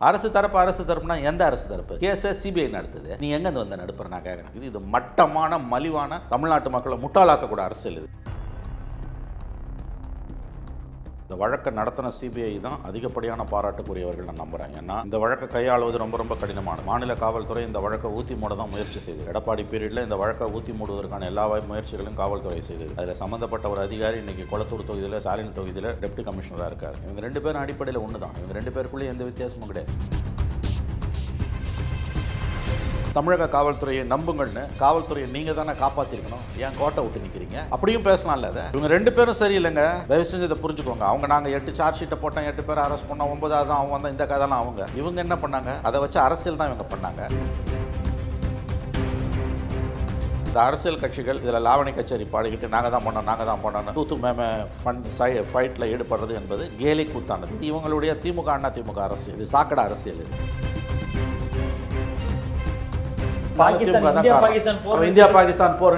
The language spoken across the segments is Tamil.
அரசு தரப்புனா எந்த அரசு தரப்பு? கேஸை சிபிஐ நடத்துது. நீ எங்கேருந்து வந்த நடுப்புற? நான் கேட்குறேன். இது மட்டமான மலிவான தமிழ்நாட்டு மக்களை முட்டாளாக்கக்கூட அரசியல் இது. இந்த வழக்கை நடத்தின சிபிஐ தான் அதிகப்படியான பாராட்டுக்குரியவர்கள் நான் நம்புறேன். ஏன்னா இந்த வழக்கை கையாளுவது ரொம்ப கடினமான. மாநில காவல்துறை இந்த வழக்கை ஊத்தி மூட தான் முயற்சி செய்தது. எடப்பாடி பீரியட்ல இந்த வழக்கை ஊத்தி மூடுவதற்கான எல்லா முயற்சிகளும் காவல்துறை செய்தது. அதில் சம்பந்தப்பட்ட ஒரு அதிகாரி இன்னைக்கு கொளத்தூர் தொகுதியில் சாலினி தொகுதியில் டெப்டி கமிஷனராக இருக்கார். இவங்க 2 பேரும் அடிப்படையில் ஒன்று தான். இவங்க 2 பேருக்குள்ளேயும் எந்த வித்தியாசமும் கிடையாது. தமிழக காவல்துறையை நம்புங்கள்னு காவல்துறையை நீங்க தானே காப்பாற்றிருக்கணும். ஏன் கோட்டை விட்டு நிற்கிறீங்க? அப்படியும் பேசலாம்ல. இவங்க 2 பேரும் சரியில்லைங்க. தயவு செஞ்சு இதை புரிஞ்சுக்கோங்க. அவங்க நாங்கள் 8 சார்ஜ் ஷீட்டை போட்டோம், 8 பேர் அரெஸ்ட் பண்ணோம், 9வது தான் அவங்க வந்தால் இந்த கதைலாம் அவங்க. இவங்க என்ன பண்ணாங்க? அதை வச்சு அரசியல் தான் இவங்க பண்ணாங்க. இந்த அரசியல் கட்சிகள் இதில் லாவணி கச்சேரி பாடிக்கிட்டு நாங்கள் தான் பண்ணோம் தூத்து மேம ஃபண்ட் ஃபைட்டில் ஈடுபடுறது என்பது கேலி கூத்தானது. இவங்களுடைய திமுக அண்ணா திமுக அரசியல், இது சாக்கடை அரசியல். இந்தியா பாகிஸ்தான் போர்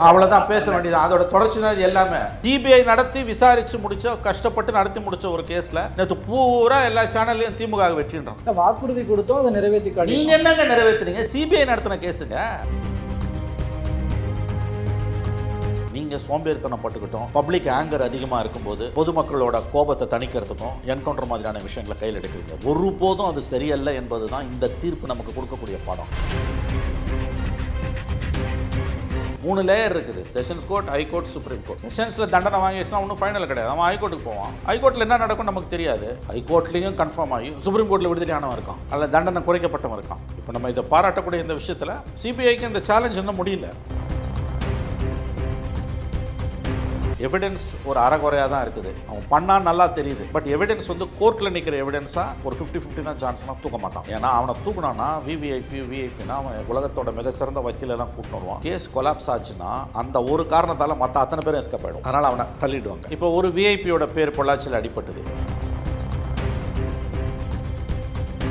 அவ்வளவுதான் பேச வேண்டியது. அதோட தொடர்ச்சி தான் இது எல்லாமே. சிபிஐ நடத்தி விசாரிச்சு முடிச்ச, கஷ்டப்பட்டு நடத்தி முடிச்ச ஒரு கேஸ்ல நேற்று பூரா எல்லா சேனல்லையும் திமுக வெற்றின்றோம். வாக்குறுதி கொடுத்தோம், அதை நிறைவேற்றி. நீங்க என்னங்க நிறைவேற்றுறீங்க? சிபிஐ நடத்தின கேஸுங்க. நீங்கள் சோம்பேறித்தனம் பட்டுக்கிட்டோம். பப்ளிக் ஆங்கர் அதிகமாக இருக்கும்போது பொதுமக்களோட கோபத்தை தணிக்கிறதுக்கும் என்கவுண்டர் மாதிரியான விஷயங்களை கையில் எடுக்கிறீங்க. ஒருபோதும் அது சரியல்ல என்பது தான் இந்த தீர்ப்பு நமக்கு கொடுக்கக்கூடிய பாடம். 3 லேயர் இருக்குது. Sessions court, high court, supreme court. செஷன்ஸில் தண்டனை வாங்கிடுச்சுன்னா ஒன்றும் ஃபைனல் கிடையாது. அவன் ஹைகோர்ட்டுக்கு போவான். ஹைகோர்ட்டில் என்ன நடக்கும் நமக்கு தெரியாது. ஹைகோர்ட்லேயும் கன்ஃபார்ம் ஆகி சுப்ரீம் கோர்ட்டில் விடுதலையானவன் இருக்கான், அதில் தண்டனை குறைக்கப்பட்டவன் இருக்கான். இப்போ நம்ம இதை பாராட்டக்கூடிய இந்த விஷயத்தில் சிபிஐக்கு இந்த சேலஞ்ச் இன்னும் முடியல. எவிடன்ஸ் ஒரு அறகுறையாக தான் இருக்குது. அவன் பண்ணால் நல்லா தெரியுது. பட் எவிடன்ஸ் வந்து கோர்ட்டில் நிற்கிற எவிடன்ஸாக ஒரு 50-50 தான் சான்ஸ்னால் தூக்க மாட்டான். ஏன்னா அவனை தூக்கினான்னா விவிஐபினா அவன் உலகத்தோட மிக சிறந்த வக்கீலெல்லாம் கூட்டிட்டு வருவான். கேஸ் கொலாப்ஸ் ஆச்சுன்னா அந்த ஒரு காரணத்தால் மற்ற அத்தனை பேரும் எஸ்கேப் ஆகிடும். அதனால் அவனை தள்ளிடுவாங்க. இப்போ ஒரு விஐபியோட பேர் பொள்ளாச்சியில் அடிப்பட்டது.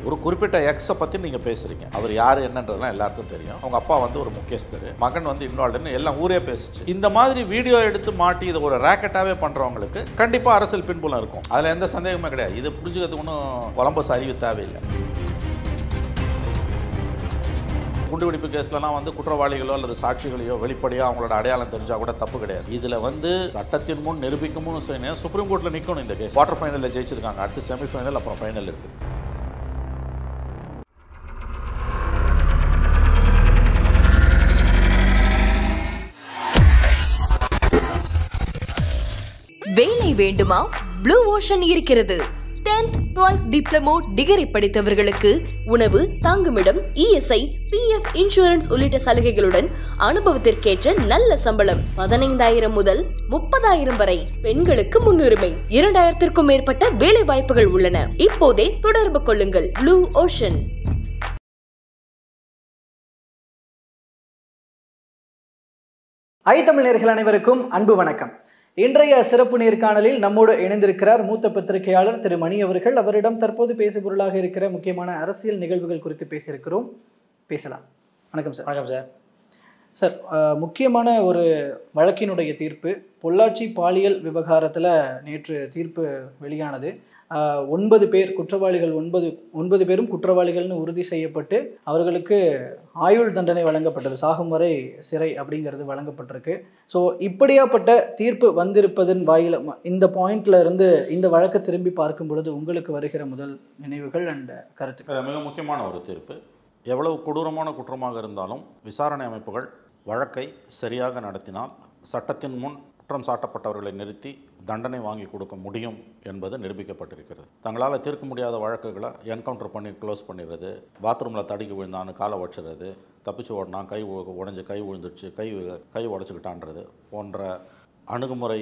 ஒரு குறிப்பிட்ட எக்ஸை பற்றி நீங்கள் பேசுகிறீங்க. அவர் யார் என்னன்றதுலாம் எல்லாருக்கும் தெரியும். அவங்க அப்பா வந்து ஒரு முக்கியஸ்தர், மகன் வந்து இன்வால்வ்டுன்னு எல்லாம் ஊரே பேசுச்சு. இந்த மாதிரி வீடியோ எடுத்து மாட்டி இதை ஒரு ராக்கெட்டாகவே பண்ணுறவங்களுக்கு கண்டிப்பாக அரசியல் பின்புலம் இருக்கும். அதில் எந்த சந்தேகமே கிடையாது. இது புரிஞ்சுக்கிறதுக்கு ஒன்றும் கொலம்பஸ் அறிவு தேவையில்லை. குண்டுவெடிப்பு கேஸ்லாம் வந்து குற்றவாளிகளோ அல்லது சாட்சிகளையோ வெளிப்படையாக அவங்களோட அடையாளம் தெரிஞ்சால் கூட தப்பு கிடையாது. இதில் வந்து சட்டத்தின் முன் நிரூபிக்கணும்னு சொன்னீங்க. சுப்ரீம் கோர்ட்டில் நிற்கணும். இந்த கேஸ் குவார்டர் ஃபைனலில் ஜெயிச்சிருக்காங்க. அடுத்து செமிஃபைனல், அப்புறம் ஃபைனல் இருக்குது. வேலை வேண்டுமா? ப்ளூ ஓஷன் இருக்கிறது. 10th 12th டிப்ளமோ டிகிரி படித்தவர்களுக்கு உணவு, தங்குமிடம், இஎஸ்ஐ, பிஎஃப், இன்சூரன்ஸ் உள்ளிட்ட சலுகைகளுடன் அனுபவத்திற்கேற்ற நல்ல சம்பளம் 15,000 முதல் 30,000 வரை. பெண்களுக்கு முன்னுரிமை. 2,000க்கும் மேற்பட்ட வேலை வாய்ப்புகள் உள்ளன. இப்போதே தொடர்பு கொள்ளுங்கள். Blue ocean. தமிழ் நேயர்கள் அனைவருக்கும் அன்பு வணக்கம். இன்றைய சிறப்பு நேர்காணலில் நம்மோடு இணைந்திருக்கிறார் மூத்த பத்திரிகையாளர் திரு மணி அவர்கள். அவரிடம் தற்போது பேசுபொருளாக இருக்கிற முக்கியமான அரசியல் நிகழ்வுகள் குறித்து பேசியிருக்கிறோம். பேசலாம். வணக்கம் சார். வணக்கம் சார். சார், முக்கியமான ஒரு வழக்கினுடைய தீர்ப்பு பொள்ளாச்சி பாலியல் விவகாரத்தில் நேற்று தீர்ப்பு வெளியானது. 9 பேர் குற்றவாளிகள், 9 பேரும் குற்றவாளிகள்னு உறுதி செய்யப்பட்டு அவர்களுக்கு ஆயுள் தண்டனை வழங்கப்பட்டது. சாகும் வரை சிறை அப்படிங்கிறது வழங்கப்பட்டிருக்கு. ஸோ இப்படியாப்பட்ட தீர்ப்பு வந்திருப்பதன் வாயில இந்த பாயிண்ட்ல இருந்து இந்த வழக்கை திரும்பி பார்க்கும் பொழுது உங்களுக்கு வருகிற முதல் நினைவுகள் அண்ட் கருத்து? மிக முக்கியமான ஒரு தீர்ப்பு. எவ்வளவு கொடூரமான குற்றமாக இருந்தாலும் விசாரணை அமைப்புகள் வழக்கை சரியாக நடத்தினால் சட்டத்தின் முன் குற்றம் சாட்டப்பட்டவர்களை நிறுத்தி தண்டனை வாங்கி கொடுக்க முடியும் என்பது நிரூபிக்கப்பட்டிருக்கிறது. தங்களால் தீர்க்க முடியாத வழக்குகளை என்கவுண்டர் பண்ணி க்ளோஸ் பண்ணிடுறது, பாத்ரூமில் தடுக்கி விழுந்தான்னு காலை உடச்சிடுறது, தப்பிச்சு ஓடினா கை உடஞ்சி கை விழுந்துருச்சு கை உடச்சிக்கிட்டான்றது போன்ற அணுகுமுறை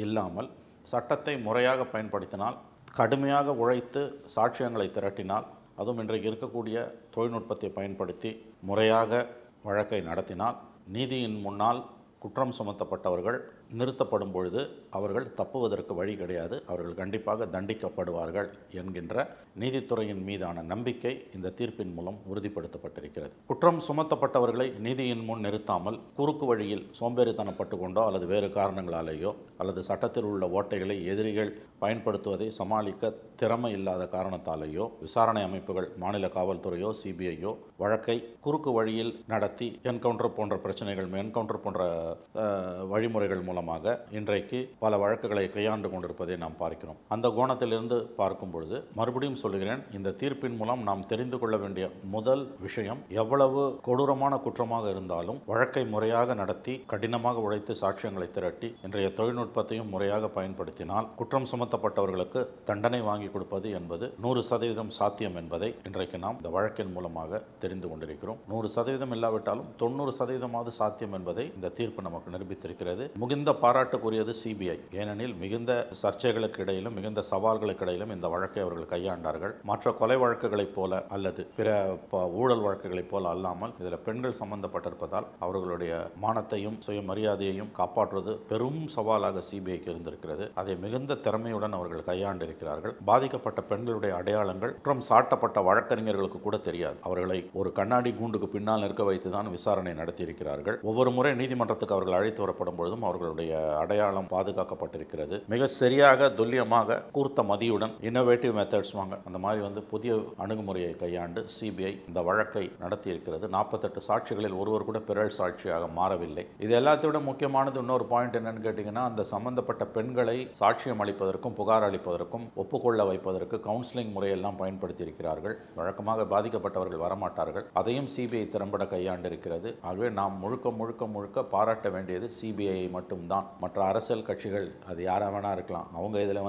இல்லாமல் சட்டத்தை முறையாக பயன்படுத்தினால், கடுமையாக உழைத்து சாட்சியங்களை திரட்டினால், அதுவும் இன்றைக்கு இருக்கக்கூடிய தொழில்நுட்பத்தை பயன்படுத்தி முறையாக வழக்கை நடத்தினால் நீதியின் முன்னால் குற்றம் சுமத்தப்பட்டவர்கள் நிறுத்தப்படும் பொழுது அவர்கள் தப்புவதற்கு வழி கிடையாது, அவர்கள் கண்டிப்பாக தண்டிக்கப்படுவார்கள் என்கின்ற நீதித்துறையின் மீதான நம்பிக்கை இந்த தீர்ப்பின் மூலம் உறுதிப்படுத்தப்பட்டிருக்கிறது. குற்றம் சுமத்தப்பட்டவர்களை நீதியின் முன் நிறுத்தாமல் குறுக்கு வழியில் சோம்பேறித்தனப்பட்டு கொண்டோ அல்லது வேறு காரணங்களாலேயோ அல்லது சட்டத்தில் உள்ள ஓட்டைகளை எதிரிகள் பயன்படுத்துவதை சமாளிக்க திறமை இல்லாத காரணத்தாலேயோ விசாரணை அமைப்புகள், மாநில காவல்துறையோ சிபிஐயோ வழக்கை குறுக்கு வழியில் நடத்தி என்கவுண்டர் போன்ற பிரச்சனைகள், என்கவுண்டர் போன்ற வழிமுறைகள் மூலமாக இன்றைக்கு பல வழக்குகளை கையாண்டு கொண்டிருப்பதை நாம் பார்க்கிறோம். அந்த கோணத்திலிருந்து பார்க்கும் பொழுது மறுபடியும் சொல்கிறேன், இந்த தீர்ப்பின் மூலம் நாம் தெரிந்து கொள்ள வேண்டிய முதல் விஷயம், எவ்வளவு கொடூரமான குற்றமாக இருந்தாலும் வழக்கை முறையாக நடத்தி கடினமாக உழைத்து சாட்சியங்களை திரட்டி இன்றைய தொழில்நுட்பத்தையும் முறையாக பயன்படுத்தினால் குற்றம் சுமத்தப்பட்டவர்களுக்கு தண்டனை வாங்கி கொடுப்பது என்பது 100% சாத்தியம் என்பதை இன்றைக்கு நாம் இந்த வழக்கின் மூலமாக தெரிந்து கொண்டிருக்கிறோம். 100% இல்லாவிட்டாலும் 90% சாத்தியம் என்பதை இந்த தீர்ப்பு நமக்கு நிரூபித்திருக்கிறது. மிகுந்த பாராட்டுக்குரியது சிபிஐ. ஏனெனில் மிகுந்த சர்ச்சைகளுக்கு இடையிலும் மிகுந்த சவால்களுக்கு இடையிலும் இந்த வழக்கை அவர்கள் கையாண்டார்கள். மற்ற கொலை வழக்குகளைப் போல அல்லது பிற ஊழல் வழக்குகளைப் போல அல்லாமல் இதில் பெண்கள் சம்பந்தப்பட்டிருப்பதால் அவர்களுடைய மானத்தையும் சுயமரியாதையையும் காப்பாற்றுவது பெரும் சவாலாக சிபிஐக்கு இருந்திருக்கிறது. அதை மிகுந்த திறமையுடன் அவர்கள் கையாண்டிருக்கிறார்கள். பாதிக்கப்பட்ட பெண்களுடைய அடையாளங்கள் குற்றம் சாட்டப்பட்ட வழக்கறிஞர்களுக்கு கூட தெரியாது. அவர்களை ஒரு கண்ணாடி கூண்டுக்கு பின்னால் நிற்க வைத்துதான் விசாரணை நடத்தியிருக்கிறார்கள். ஒவ்வொரு முறை நீதிமன்றத்துக்கு அவர்கள் அழைத்து வரப்படும் பொழுதும் அவர்களுடைய அடையாளம் பாதுகாக்கப்பட்டிருக்கிறது. மிக சரியாக துல்லியமாக கூர்த்த மதியுடன் இன்னோவேட்டிவ் மெத்தட்ஸ் அந்த மாதிரி புதிய அணுகுமுறையை கையாண்டு சிபிஐ இந்த வழக்கை நடத்தியிருக்கிறது. 48 சாட்சிகளில் ஒருவர் கூட பிறல் சாட்சியாக மாறவில்லை. இது எல்லாத்தையும் விட முக்கியமானது இன்னொரு பாயிண்ட் என்னன்னு கேட்டீங்கன்னா, அந்த சம்பந்தப்பட்ட பெண்களை சாட்சியம் அளிப்பதற்கும் புகார் அளிப்பதற்கும் ஒப்புக்கொள்ள வைப்பதற்கு கவுன்சிலிங் முறையெல்லாம் பயன்படுத்தி இருக்கிறார்கள். வழக்கமாக பாதிக்கப்பட்டவர்கள் வரமாட்டார்கள். அதையும் சிபிஐ திறம்பட கையாண்டிருக்கிறது. ஆகவே நாம் முழுக்க முழுக்க முழுக்க பாராட்ட வேண்டியது சிபிஐ மட்டும்தான். மற்ற அரசியல் கட்சிகள் அது யாராக வேணா இருக்கலாம், அவங்க இதில்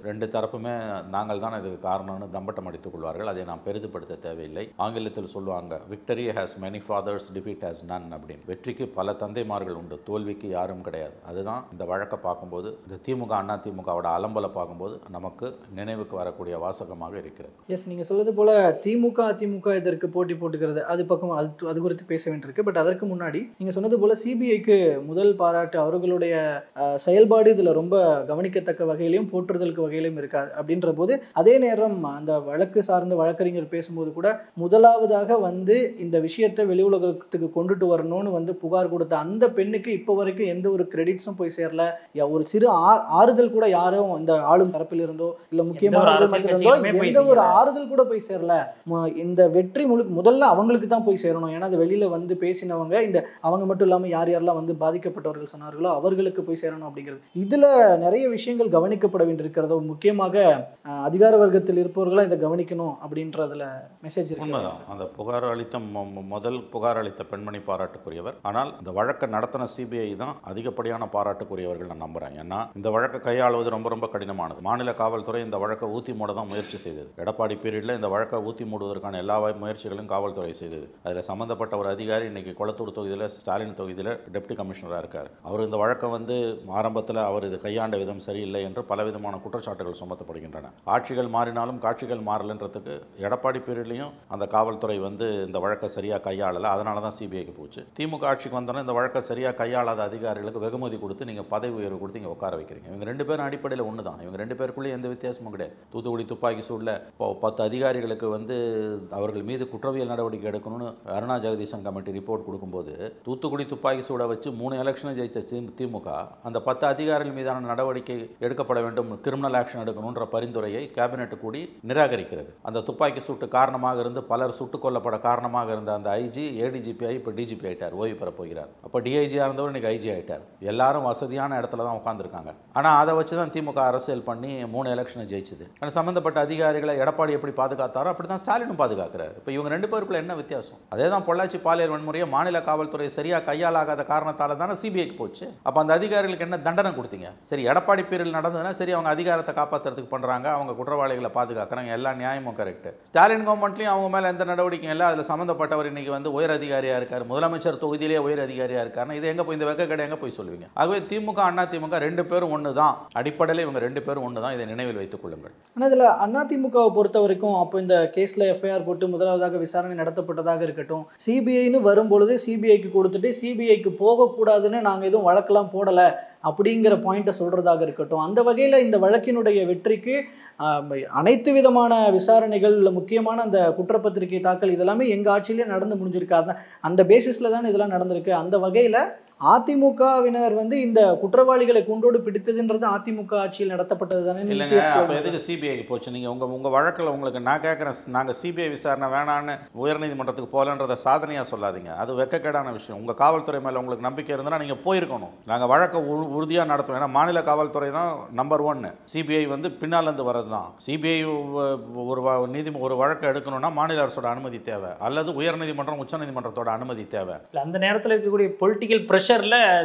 ரெண்டு தரப்புமே நாங்கள் தான் இதுக்கு காரணம்னு தம்பட்டம் அடித்துக் கொள்வார்கள். அதை நாம் பெரிதுபடுத்த தேவையில்லை. ஆங்கிலத்தில் சொல்லுவாங்க, victory has many fathers, defeat has none அப்படின்னு. வெற்றிக்கு பல தந்தைமார்கள் உண்டு, தோல்விக்கு யாரும் கிடையாது. அதுதான் இந்த வழக்கை பார்க்கும்போது, இந்த திமுக அண்ணா திமுகவோட அலம்பலை பார்க்கும்போது நமக்கு நினைவுக்கு வரக்கூடிய வாசகமாக இருக்கிறது. எஸ், நீங்கள் சொல்வது போல திமுக அதிமுக இதற்கு போட்டி போட்டுக்கிறது அது பக்கம் அது குறித்து பேச வேண்டியிருக்கு. பட் அதற்கு முன்னாடி நீங்கள் சொன்னது போல சிபிஐக்கு முதல் பாராட்டு அவர்களுடைய செயல்பாடு இதில் ரொம்ப கவனிக்கத்தக்க வகையிலையும் போற்றுதலுக்கு வகையிலும் இருக்காது. அப்படின்ற போது அதே நேரம் அந்த வழக்கு சார்ந்த வழக்கறிஞர் பேசும்போது கூட முதலாவதாக இந்த விஷயத்தை வெளி உலகத்துக்கு கொண்டுட்டு வரணும்னு புகார் கொடுத்த அந்த பெண்ணுக்கு இப்போ வரைக்கும் எந்த ஒரு கிரெடிட்ஸும் போய் சேரல. ஒரு சிறு ஆறுதல் கூட யாரும் இந்த ஆளும் தரப்பில் இருந்தோ இல்ல முக்கியமான எந்த ஒரு ஆறுதல் கூட போய் சேரல. இந்த வெற்றி முதல்ல அவங்களுக்கு தான் போய் சேரணும். ஏன்னா அது வெளியில பேசினவங்க அவங்க மட்டும் இல்லாம யார் யாரெல்லாம் பாதிக்கப்பட்டவர்கள் சொன்னார்களோ அவர்களுக்கு போய் சேரணும் அப்படிங்கிறது. இதுல நிறைய விஷயங்கள் கவனிக்கப்பட வேண்டியிருக்கிறதோ, முக்கியமாக அதிகார வர்க்கத்தில் இருப்பவர்களா இதை கவனிக்கணும் அப்படின்றதுல மெசேஜ் இருக்கு. அந்த புகார் அளித்த முதல் புகார் அளித்த பெண்மணி பாராட்டுக்குரியவர். ஆனால் இந்த வழக்கை நடத்தின சிபிஐ தான் அதிகப்படியான பாராட்டுக்குரியவர்கள் நான் நம்புறேன். ஏன்னா இந்த வழக்கை கையாளுவது ரொம்ப ரொம்ப கடினமானது. மாநில காவல்துறை இந்த வழக்கை ஊத்தி மூட தான் முயற்சி செய்தது. எடப்பாடி பீரியட்ல இந்த வழக்கை ஊத்தி மூடுவதற்கான எல்லா முயற்சிகளும் காவல்துறை செய்தது. அதில் சம்பந்தப்பட்ட ஒரு அதிகாரி இன்னைக்கு கொளத்தூர் தொகுதியில் ஸ்டாலின் தொகுதியில் டெப்டி கமிஷனராக இருக்கார். அவர் இந்த வழக்கை ஆரம்பத்தில் அவர் இது கையாண்ட விதம் சரியில்லை என்று பலவிதமான குற்றச்சாட்டுகள் சுமத்தப்படுகின்றன. ஆட்சிகள் மாறினாலும் காட்சிகள் மாறலன்றதுக்கு எடப்பாடி பீரியட்லையும் அந்த காவல்துறை இந்த வழக்கை சரியாக கையாளலை. அதனால தான் சிபிஐக்கு போச்சு. திமுக ஆட்சிக்கு வந்தோன்னா இந்த வழக்கை சரியாக கையாளாத அதிகாரிகளுக்கு வெகுமதி கொடுத்து நீங்கள் பதவி உயர்வு கொடுத்து இங்கே உட்கார வைக்கிறீங்க. இவங்க ரெண்டு பேரும் அடிப்படையில் ஒன்று தான். இவங்க ரெண்டு பேருக்குள்ளே எந்த வித்தியாசமும் கிடையாது. தூத்துக்குடி துப்பாக்கி சூடில் 10 அதிகாரிகளுக்கு அவர்கள் மீது குற்றவியல் நடவடிக்கை எடுக்கணும்னு அருணா ஜெகதீசன் கமிட்டி ரிப்போர்ட் கொடுக்கும்போது தூத்துக்குடி துப்பாக்கி சூட வச்சு 3 எலெக்ஷனை ஜெயிச்ச திமுக அந்த 10 அதிகாரிகள் மீதான நடவடிக்கை எடுக்கப்பட வேண்டும், கிரிமினல் ஆக்ஷன் எடுக்கணுன்ற பரிந்துரையை கேபினெட் கூடி நிராகரிக்கிறது. அந்த துப்பாக்கி சூட்டு காரணமாக இருந்து பலர் சுட்டுக் கொல்லப்பட காரணமாக இருந்த அந்த ஐஜி ஏடிஜிபி இப்போ டிஜிபி ஆயிட்டார், ஓய்வு பெற போகிறார். அப்போ டிஐஜியாக இருந்தவர் இன்னைக்கு ஐஜி ஆயிட்டார். எல்லாரும் வசதியான இடத்துல தான் உட்காந்துருக்காங்க. ஆனால் அதை வச்சு தான் திமுக அரசியல் பண்ணி 3 எலெக்ஷனை ஜெயிச்சது. ஆனால் சம்பந்தப்பட்ட அதிகாரிகளை எடப்பாடி எப்படி பாதுகாத்தாரோ அப்படி தான் ஸ்டாலினும் பாதுகாக்கிறார். இப்போ இவங்க ரெண்டு பேருக்குள்ள என்ன வித்தியாசம்? அதே தான் பொள்ளாச்சி பாலியல் வன்முறையை மாநில காவல்துறை சரியாக கையாளாகாத காரணத்தால் தானே சிபிஐக்கு போச்சு. அப்போ அந்த அதிகாரிகளுக்கு என்ன தண்டனை கொடுத்தீங்க? சரி, எடப்பாடி பீரியல் நடந்ததுன்னா சரி, அவங்க அதிகாரத்தை காப்பாற்றுறதுக்கு பண்ணுறாங்க, அவங்க குற்றவாளிகளை பாதுகாக்கிறாங்க, எல்லா நியாயமும் கரெக்ட். ஸ்டாலின் கவர்மெண்ட்லையும் அவங்க மேலே எந்த நடவடிக்கையும் இல்லை. அதில் சம்மந்தப்பட்டவர் இன்னைக்கு உயர் அதிகாரியாக இருக்கார், முதலமைச்சர் தொகுதியிலே உயர் அதிகாரியாக இருக்காருன்னா இது எங்கே போய் இந்த வெக்க கடை எங்கே போய் சொல்லுவீங்க? ஆகவே திமுக அண்ணா திமுக ரெண்டு பேரும் ஒன்று தான். அடிப்படையில் இவங்க ரெண்டு பேரும் ஒன்று தான். இதை நினைவில் வைத்துக் கொள்ளுங்கள். ஆனால் இதில் அதிமுகவை பொறுத்த வரைக்கும் அப்போ இந்த கேஸில் எஃப்ஐஆர் போட்டு முதலாவதாக விசாரணை நடத்தப்பட்டதாக இருக்கட்டும், சிபிஐன்னு வரும்பொழுது சிபிஐக்கு கொடுத்துட்டு சிபிஐக்கு போகக்கூடாதுன்னு நாங்கள் எதுவும் வழக்கெல்லாம் போடலை அப்படிங்கிற பாயிண்ட்டை சொல்கிறதாக இருக்கட்டும். அந்த வகையில் இந்த வழக்கினுடைய வெற்றிக்கு அனைத்து விதமான விசாரணைகள், முக்கியமான அந்த குற்றப்பத்திரிகை தாக்கல் இதெல்லாமே எங்கள் ஆட்சியிலே நடந்து முடிஞ்சிருக்காது. அந்த பேசிஸில் தான் இதெல்லாம் நடந்திருக்கு. அந்த வகையில் அதிமுகவினர் வந்து இந்த குற்றவாளிகளை கூண்டோடு பிடித்ததுன்றது அதிமுக ஆட்சியில் நடத்தப்பட்டது தானே? இல்லைங்க, அப்போ எதுக்கு சிபிஐக்கு போச்சு? நீங்கள் உங்கள் வழக்கில் உங்களுக்கு நான் கேட்குறேன், நாங்கள் சிபிஐ விசாரணை வேணான்னு உயர்நீதிமன்றத்துக்கு போகலன்றதை சாதனையாக சொல்லாதீங்க. அது வெக்கக்கேடான விஷயம். உங்கள் காவல்துறை மேலே உங்களுக்கு நம்பிக்கை இருந்தால் நீங்கள் போயிருக்கணும். நாங்கள் வழக்கை உறுதியாக நடத்துவோம். ஏன்னா மாநில காவல்துறை தான் நம்பர் 1. சிபிஐ வந்து பின்னாலேருந்து வர்றது தான். சிபிஐ ஒரு வழக்கை எடுக்கணும்னா மாநில அரசோட அனுமதி தேவை, அல்லது உயர்நீதிமன்றம் உச்சநீதிமன்றத்தோட அனுமதி தேவை. அந்த நேரத்தில் இருக்கக்கூடிய பொலிட்டிக்கல் ப்ரெஷரில்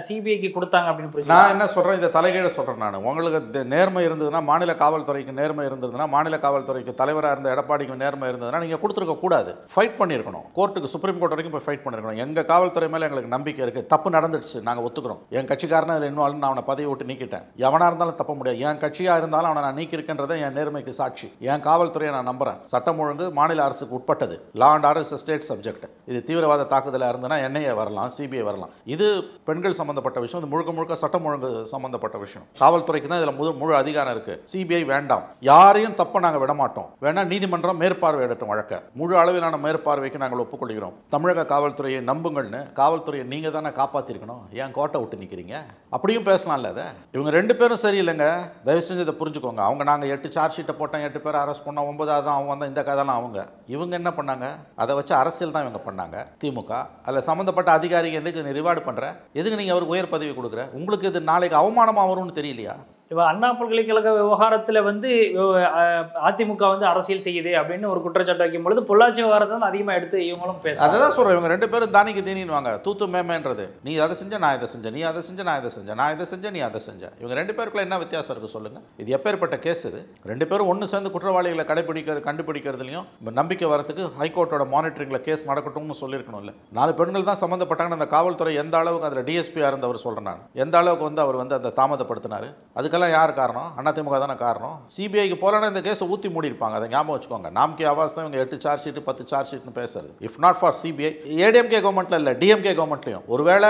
சிபிஐக்கு கொடுத்தாங்க அப்படின்னு நான் என்ன சொல்கிறேன், இதை தலைகீழ சொல்கிறேன். நான் உங்களுக்கு நேர்மை இருந்ததுன்னா, மாநில காவல்துறைக்கு நேர்மை இருந்ததுன்னா, மாநில காவல்துறைக்கு தலைவராக இருந்த எடப்பாடிக்கு நேர்மை இருந்ததுன்னா நீங்கள் கொடுத்துருக்க கூடாது. ஃபைட் பண்ணியிருக்கணும். கோர்ட்டுக்கு, சுப்ரீம் கோர்ட் வரைக்கும் போய் ஃபைட் பண்ணியிருக்கணும். எங்கள் காவல்துறை மேலே எங்களுக்கு நம்பிக்கை இருக்குது. தப்பு நடந்துடுச்சு, நாங்கள் ஒத்துக்கிறோம். என் கட்சிக்காரனை அதில் இன்னும் நான் அவனை பதவி விட்டு நீக்கிட்டேன். எவனாக இருந்தாலும் தப்ப முடியாது. என் கட்சியாக இருந்தாலும் அவனை நான் நீக்கிருக்கின்றதை என் நேர்மைக்கு சாட்சி. என் காவல்துறையை நான் நம்புகிறேன். சட்டம் ஒழுங்கு மாநில அரசுக்கு உட்பட்டது. Law and order is state subject. இது தீவிரவாத தாக்குதலாக இருந்ததுன்னா என்ஐஏ வரலாம், சிபிஐ வரலாம். இது பெண்கள் சம்பந்தப்பட்ட விஷயம். இது முழுக்க சட்டம் ஒழுங்கு சம்பந்தப்பட்ட விஷயம். காவல்துறைக்கு தான் இதில் முழு அதிகாரம் இருக்கு. சிபிஐ வேண்டாம். யாரையும் தப்ப நாங்கள் விட மாட்டோம். வேணா நீதிமன்றம் மேற்பார்வையிடட்டும் வழக்க. முழு அளவிலான மேற்பார்வைக்கு நாங்கள் ஒப்புக்கொள்கிறோம். தமிழக காவல்துறையை நம்புங்கள்னு காவல்துறையை நீங்க தானே காப்பாத்திருக்கணும். ஏன் கோட்டை விட்டு நிற்கிறீங்க? அப்படியும் பேசலாம்ல. அதை இவங்க 2 பேரும் சரியில்லைங்க. தயவு செஞ்சு இதை புரிஞ்சுக்கோங்க. அவங்க நாங்கள் 8 சார்ஜ் ஷீட்டை போட்டோம், 8 பேர் அரெஸ்ட் பண்ணோம், 9வது தான் அவங்க வந்தால் இந்த கதைலாம் அவங்க. இவங்க என்ன பண்ணாங்க? அதை வச்சு அரசியல் தான் இவங்க பண்ணாங்க. திமுக அதில் சம்மந்தப்பட்ட அதிகாரிகள் என்னைக்கு நீ ரிவார்டு பண்ணுற? எதுக்கு நீங்கள் அவருக்கு உயர் பதவி கொடுக்குற? உங்களுக்கு இது நாளைக்கு அவமானமாக வரும்னு தெரியலையா? இப்போ அண்ணா பல்கலைக்கழக விவகாரத்தில் வந்து அதிமுக வந்து அரசியல் செய்யுது அப்படின்னு ஒரு குற்றச்சாட்டு வைக்கும் பொழுது பொள்ளாச்சி விவகாரத்தை தான் அதிகமாக எடுத்து இவங்களும் பேச. அதை தான் சொல்கிறேன். இவங்க 2 பேரும் தானிக்கு தீனின்வாங்க. தூத்து மேமேன்றது. நீ அதை செஞ்ச, நான் இதை செஞ்சேன், நீ அதை செஞ்ச, நான் இதை செஞ்சேன், நான் இதை செஞ்சேன், நீ அதை செஞ்ச. இவங்க 2 பேருக்குள்ள என்ன வித்தியாசம் இருக்குது சொல்லுங்கள்? இது எப்பேற்பட்ட கேஸ்? இது 2 பேரும் ஒன்று சேர்ந்து குற்றவாளிகளை கண்டுபிடிக்கிறதுலையும் நம்பிக்கை வரத்துக்கு ஹைகோர்ட்டோட மானிட்டரிங்கில் கேஸ் நடக்கட்டும்னு சொல்லியிருக்கணும்ல. 4 பெண்கள் தான் சம்மந்தப்பட்டாங்கன்னு அந்த காவல்துறை எந்த அளவுக்கு அதில் டிஎஸ்பியாக இருந்தவர் சொல்கிறேன் நான். எந்த அளவுக்கு வந்து அவர் வந்து அதை தாமதப்படுத்தினார்? அதுக்கெல்லாம் யார் காரணம்? அதிமுக தானே காரணம். சிபிஐக்கு போலனா இந்த கேஸை ஊற்றி மூடி இருப்பாங்க. அதை ஞாபகம் வச்சுக்கோங்க. நாம்கே ஆவாஸ் தான் இவங்க 8 சார்ஜ் ஷீட் 10 சார்ஜ் ஷீட்னு பேசுறது. If not for CBI, ADMK கவர்மெண்ட்ல இல்லை, டிஎம்கே கவர்மெண்ட்லையும் ஒருவேளை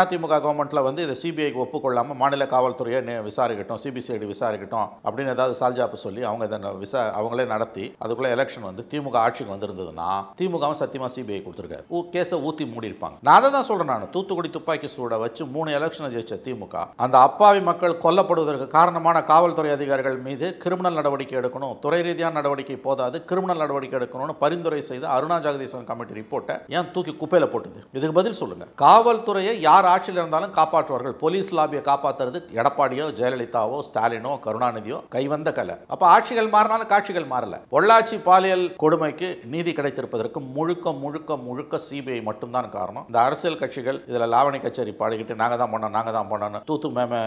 அதிமுக கவர்மெண்ட்ல வந்து இதை சிபிஐக்கு ஒப்புக்கொள்ளாமல் மாநில காவல்துறையை விசாரிக்கட்டும், சிபிசிஐடி விசாரிக்கட்டும் அப்படின்னு ஏதாவது சால்ஜாப்பு சொல்லி அவங்க இதை அவங்களே நடத்தி அதுக்குள்ள எலெக்ஷன் வந்து திமுக ஆட்சிக்கு வந்திருந்ததுன்னா திமுகவும் சத்தியமா சிபிஐ கொடுத்துருக்காரு. கேஸை ஊற்றி மூடி இருப்பாங்க. நான் அதை தான் சொல்றேன். நான் தூத்துக்குடி துப்பாக்கி சூட வச்சு 3 எலெக்ஷனை ஜெயிச்ச திமுக அந்த அப்பாவி மக்கள் கொல்லப்படுவதற்கு காரணமான காவல்துறை அதிகாரிகள் மீது கிரிமினல் நடவடிக்கை எடுக்கணும், துறை ரீதியான நடவடிக்கை போதாது, கிரிமினல் நடவடிக்கை எடுக்கணும்னு பரிந்துரை செய்து அருணா ஜெகதீசன் கமிட்டி ரிப்போர்ட்டை ஏன் தூக்கி குப்பையில் போட்டுது? இதுக்கு பதில் சொல்லுங்க. காவல்துறையை யார் ஆட்சியில் இருந்தாலும் காப்பாற்றுவார்கள். போலீஸ் லாபியை காப்பாற்றுறது எடப்பாடியோ, ஜெயலலிதாவோ, ஸ்டாலினோ, கருணாநிதியோ கைவந்த கலை. அப்ப ஆட்சிகள் மாறினாலும் காட்சிகள் மாறல. பொள்ளாச்சி பாலியல் கொடுமைக்கு நீதி கிடைத்திருப்பதற்கு முழுக்க சிபிஐ மட்டும்தான் காரணம். இந்த அரசியல் கட்சிகள் இதுல லாவணி கச்சேரி பாடிக்கிட்டு நாங்க தான் பண்ணோம் தூத்து மேம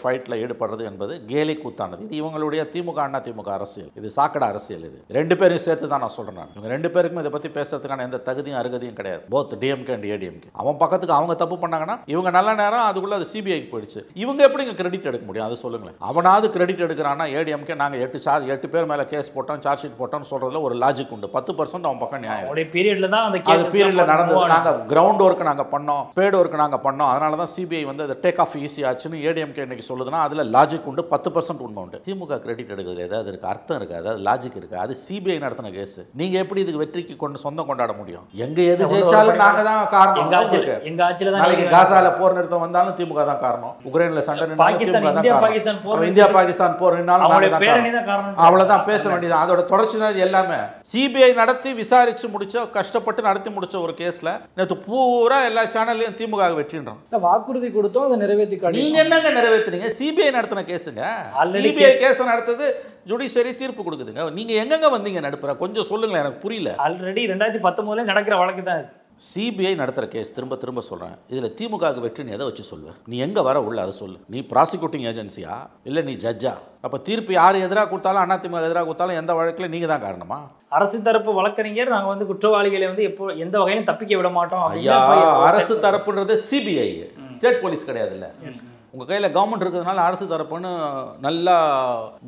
ஃபைட்ல ஈடுபடுறது என்பது கேலி கூத்தானது. இது இவங்களுடைய திமுக அண்ணா திமுக அரசியல். இது சாக்கடை அரசியல். இது 2 பேரையும் சேர்த்து தான் நான் சொல்றேன். இவங்க 2 பேருக்கும் இதை பத்தி பேசுறதுக்கான எந்த தகுதியும் அருகதையும் கிடையாது. Both DMK and ADMK. அவன் பக்கத்துக்கு அவங்க தப்பு பண்ணாங்கன்னா இவங்க நல்ல நேரம் அதுக்குள்ள அது சிபிஐக்கு போயிடுச்சு. இவங்க எப்படி கிரெடிட் எடுக்க முடியும்? அது சொல்லுங்களேன். அவனாவது கிரெடிட் எடுக்கிறான்னா ஏடிஎம்கே நாங்க 8 பேர் மேல கேஸ் போட்டோம், சார்ஜ் ஷீட் போட்டோம்னு சொல்றதுல ஒரு லாஜிக் உண்டு. 10% அவன் பக்கம் நியாயம். அவருடைய பீரியட்ல தான் அந்த கேஸ் பீரியட்ல நடந்தது. நாங்க கிரவுண்ட் ஒர்க் நாங்க பண்ணோம், ஸ்பேட் ஒர்க் நாங்க பண்ணோம். அதனால தான் சிபிஐ வந்து அதை டேக் ஆஃப் ஈஸி ஆச்சுன்னு ஏடிஎம்கே இன்னைக்கு சொல்லுதுன்னா அதுல லாஜிக் உண்டு. 10% உண்மை உண்டு. திமுக கிரெடிட் எடுக்கிறதுல ஏதாவது இருக்கு, அர்த்தம் இருக்கு, அதாவது லாஜிக் இருக்கு. அது சிபிஐ நடத்தின கேஸ். நீங்க எப்படி இதுக்கு வெற்றிக்கு சொந்தம் கொண்டாட முடியும்? எங்க எது ஜெயிச்சாலும் நாங்க தான் காரணம். எங்க ஆட்சியில தான் நாளைக்கு காசால போர் நிறுத்தம் வந்தாலும் திமுக தான் காரணம். உக்ரைன்ல சண்டை நின்னாலும் திமுக தான் காரணம். இந்தியா பாகிஸ்தான் போர் நின்னாலும் அவ்வளவுதான் பேச வேண்டியது. அதோட தொடர்ச்சி தான் இது எல்லாமே. சிபிஐ நடத்தி விசாரிச்சு முடிச்ச, கஷ்டப்பட்டு நடத்தி முடிச்ச ஒரு கேஸ்ல நேற்று பூரா எல்லா சேனல்லையும் திமுக வெற்றின்றோம். வாக்குறுதி கொடுத்தோம், அதை நிறைவேற்றி காட்டி. நீங்க என்னங்க நிறைவேற்றுறீங்க? சிபிஐ நடத்தின கேஸுங்க. சிபிஐ கேஸ் நடத்தது ஜுடிஷியரி தீர்ப்பு கொடுக்குதுங்க. நீங்க எங்கங்க வந்தீங்க நடுப்புற? கொஞ்சம் சொல்லுங்களேன், எனக்கு புரியல. ஆல்ரெடி 2019 நடக்கிற வழக்கு தான் சிபிஐ நடத்துகிற கேஸ். திரும்ப சொல்கிறேன். இதில் திமுகவுக்கு வெற்றின்னு எதை வச்சு சொல்லுவேன்? நீ எங்கே வர உள்ள அதை சொல்லு. நீ ப்ராசிக்யூட்டிங் ஏஜென்சியா இல்லை நீ ஜட்ஜா? அப்போ தீர்ப்பு யார் எதிராக கொடுத்தாலும், அதிமுக எதிராக கொடுத்தாலும் எந்த வழக்கில் நீங்கள் தான் காரணமா? அரசு தரப்பு வழக்கறிஞர் நாங்கள் வந்து குற்றவாளிகளை வந்து எப்போ எந்த வகையிலும் தப்பிக்க விட மாட்டோம். ஐயா, அரசு தரப்புன்றது சிபிஐ, ஸ்டேட் போலீஸ் கிடையாது. இல்லை உங்கள் கையில் கவர்மெண்ட் இருக்கிறதுனால அரசு தரப்புன்னு நல்லா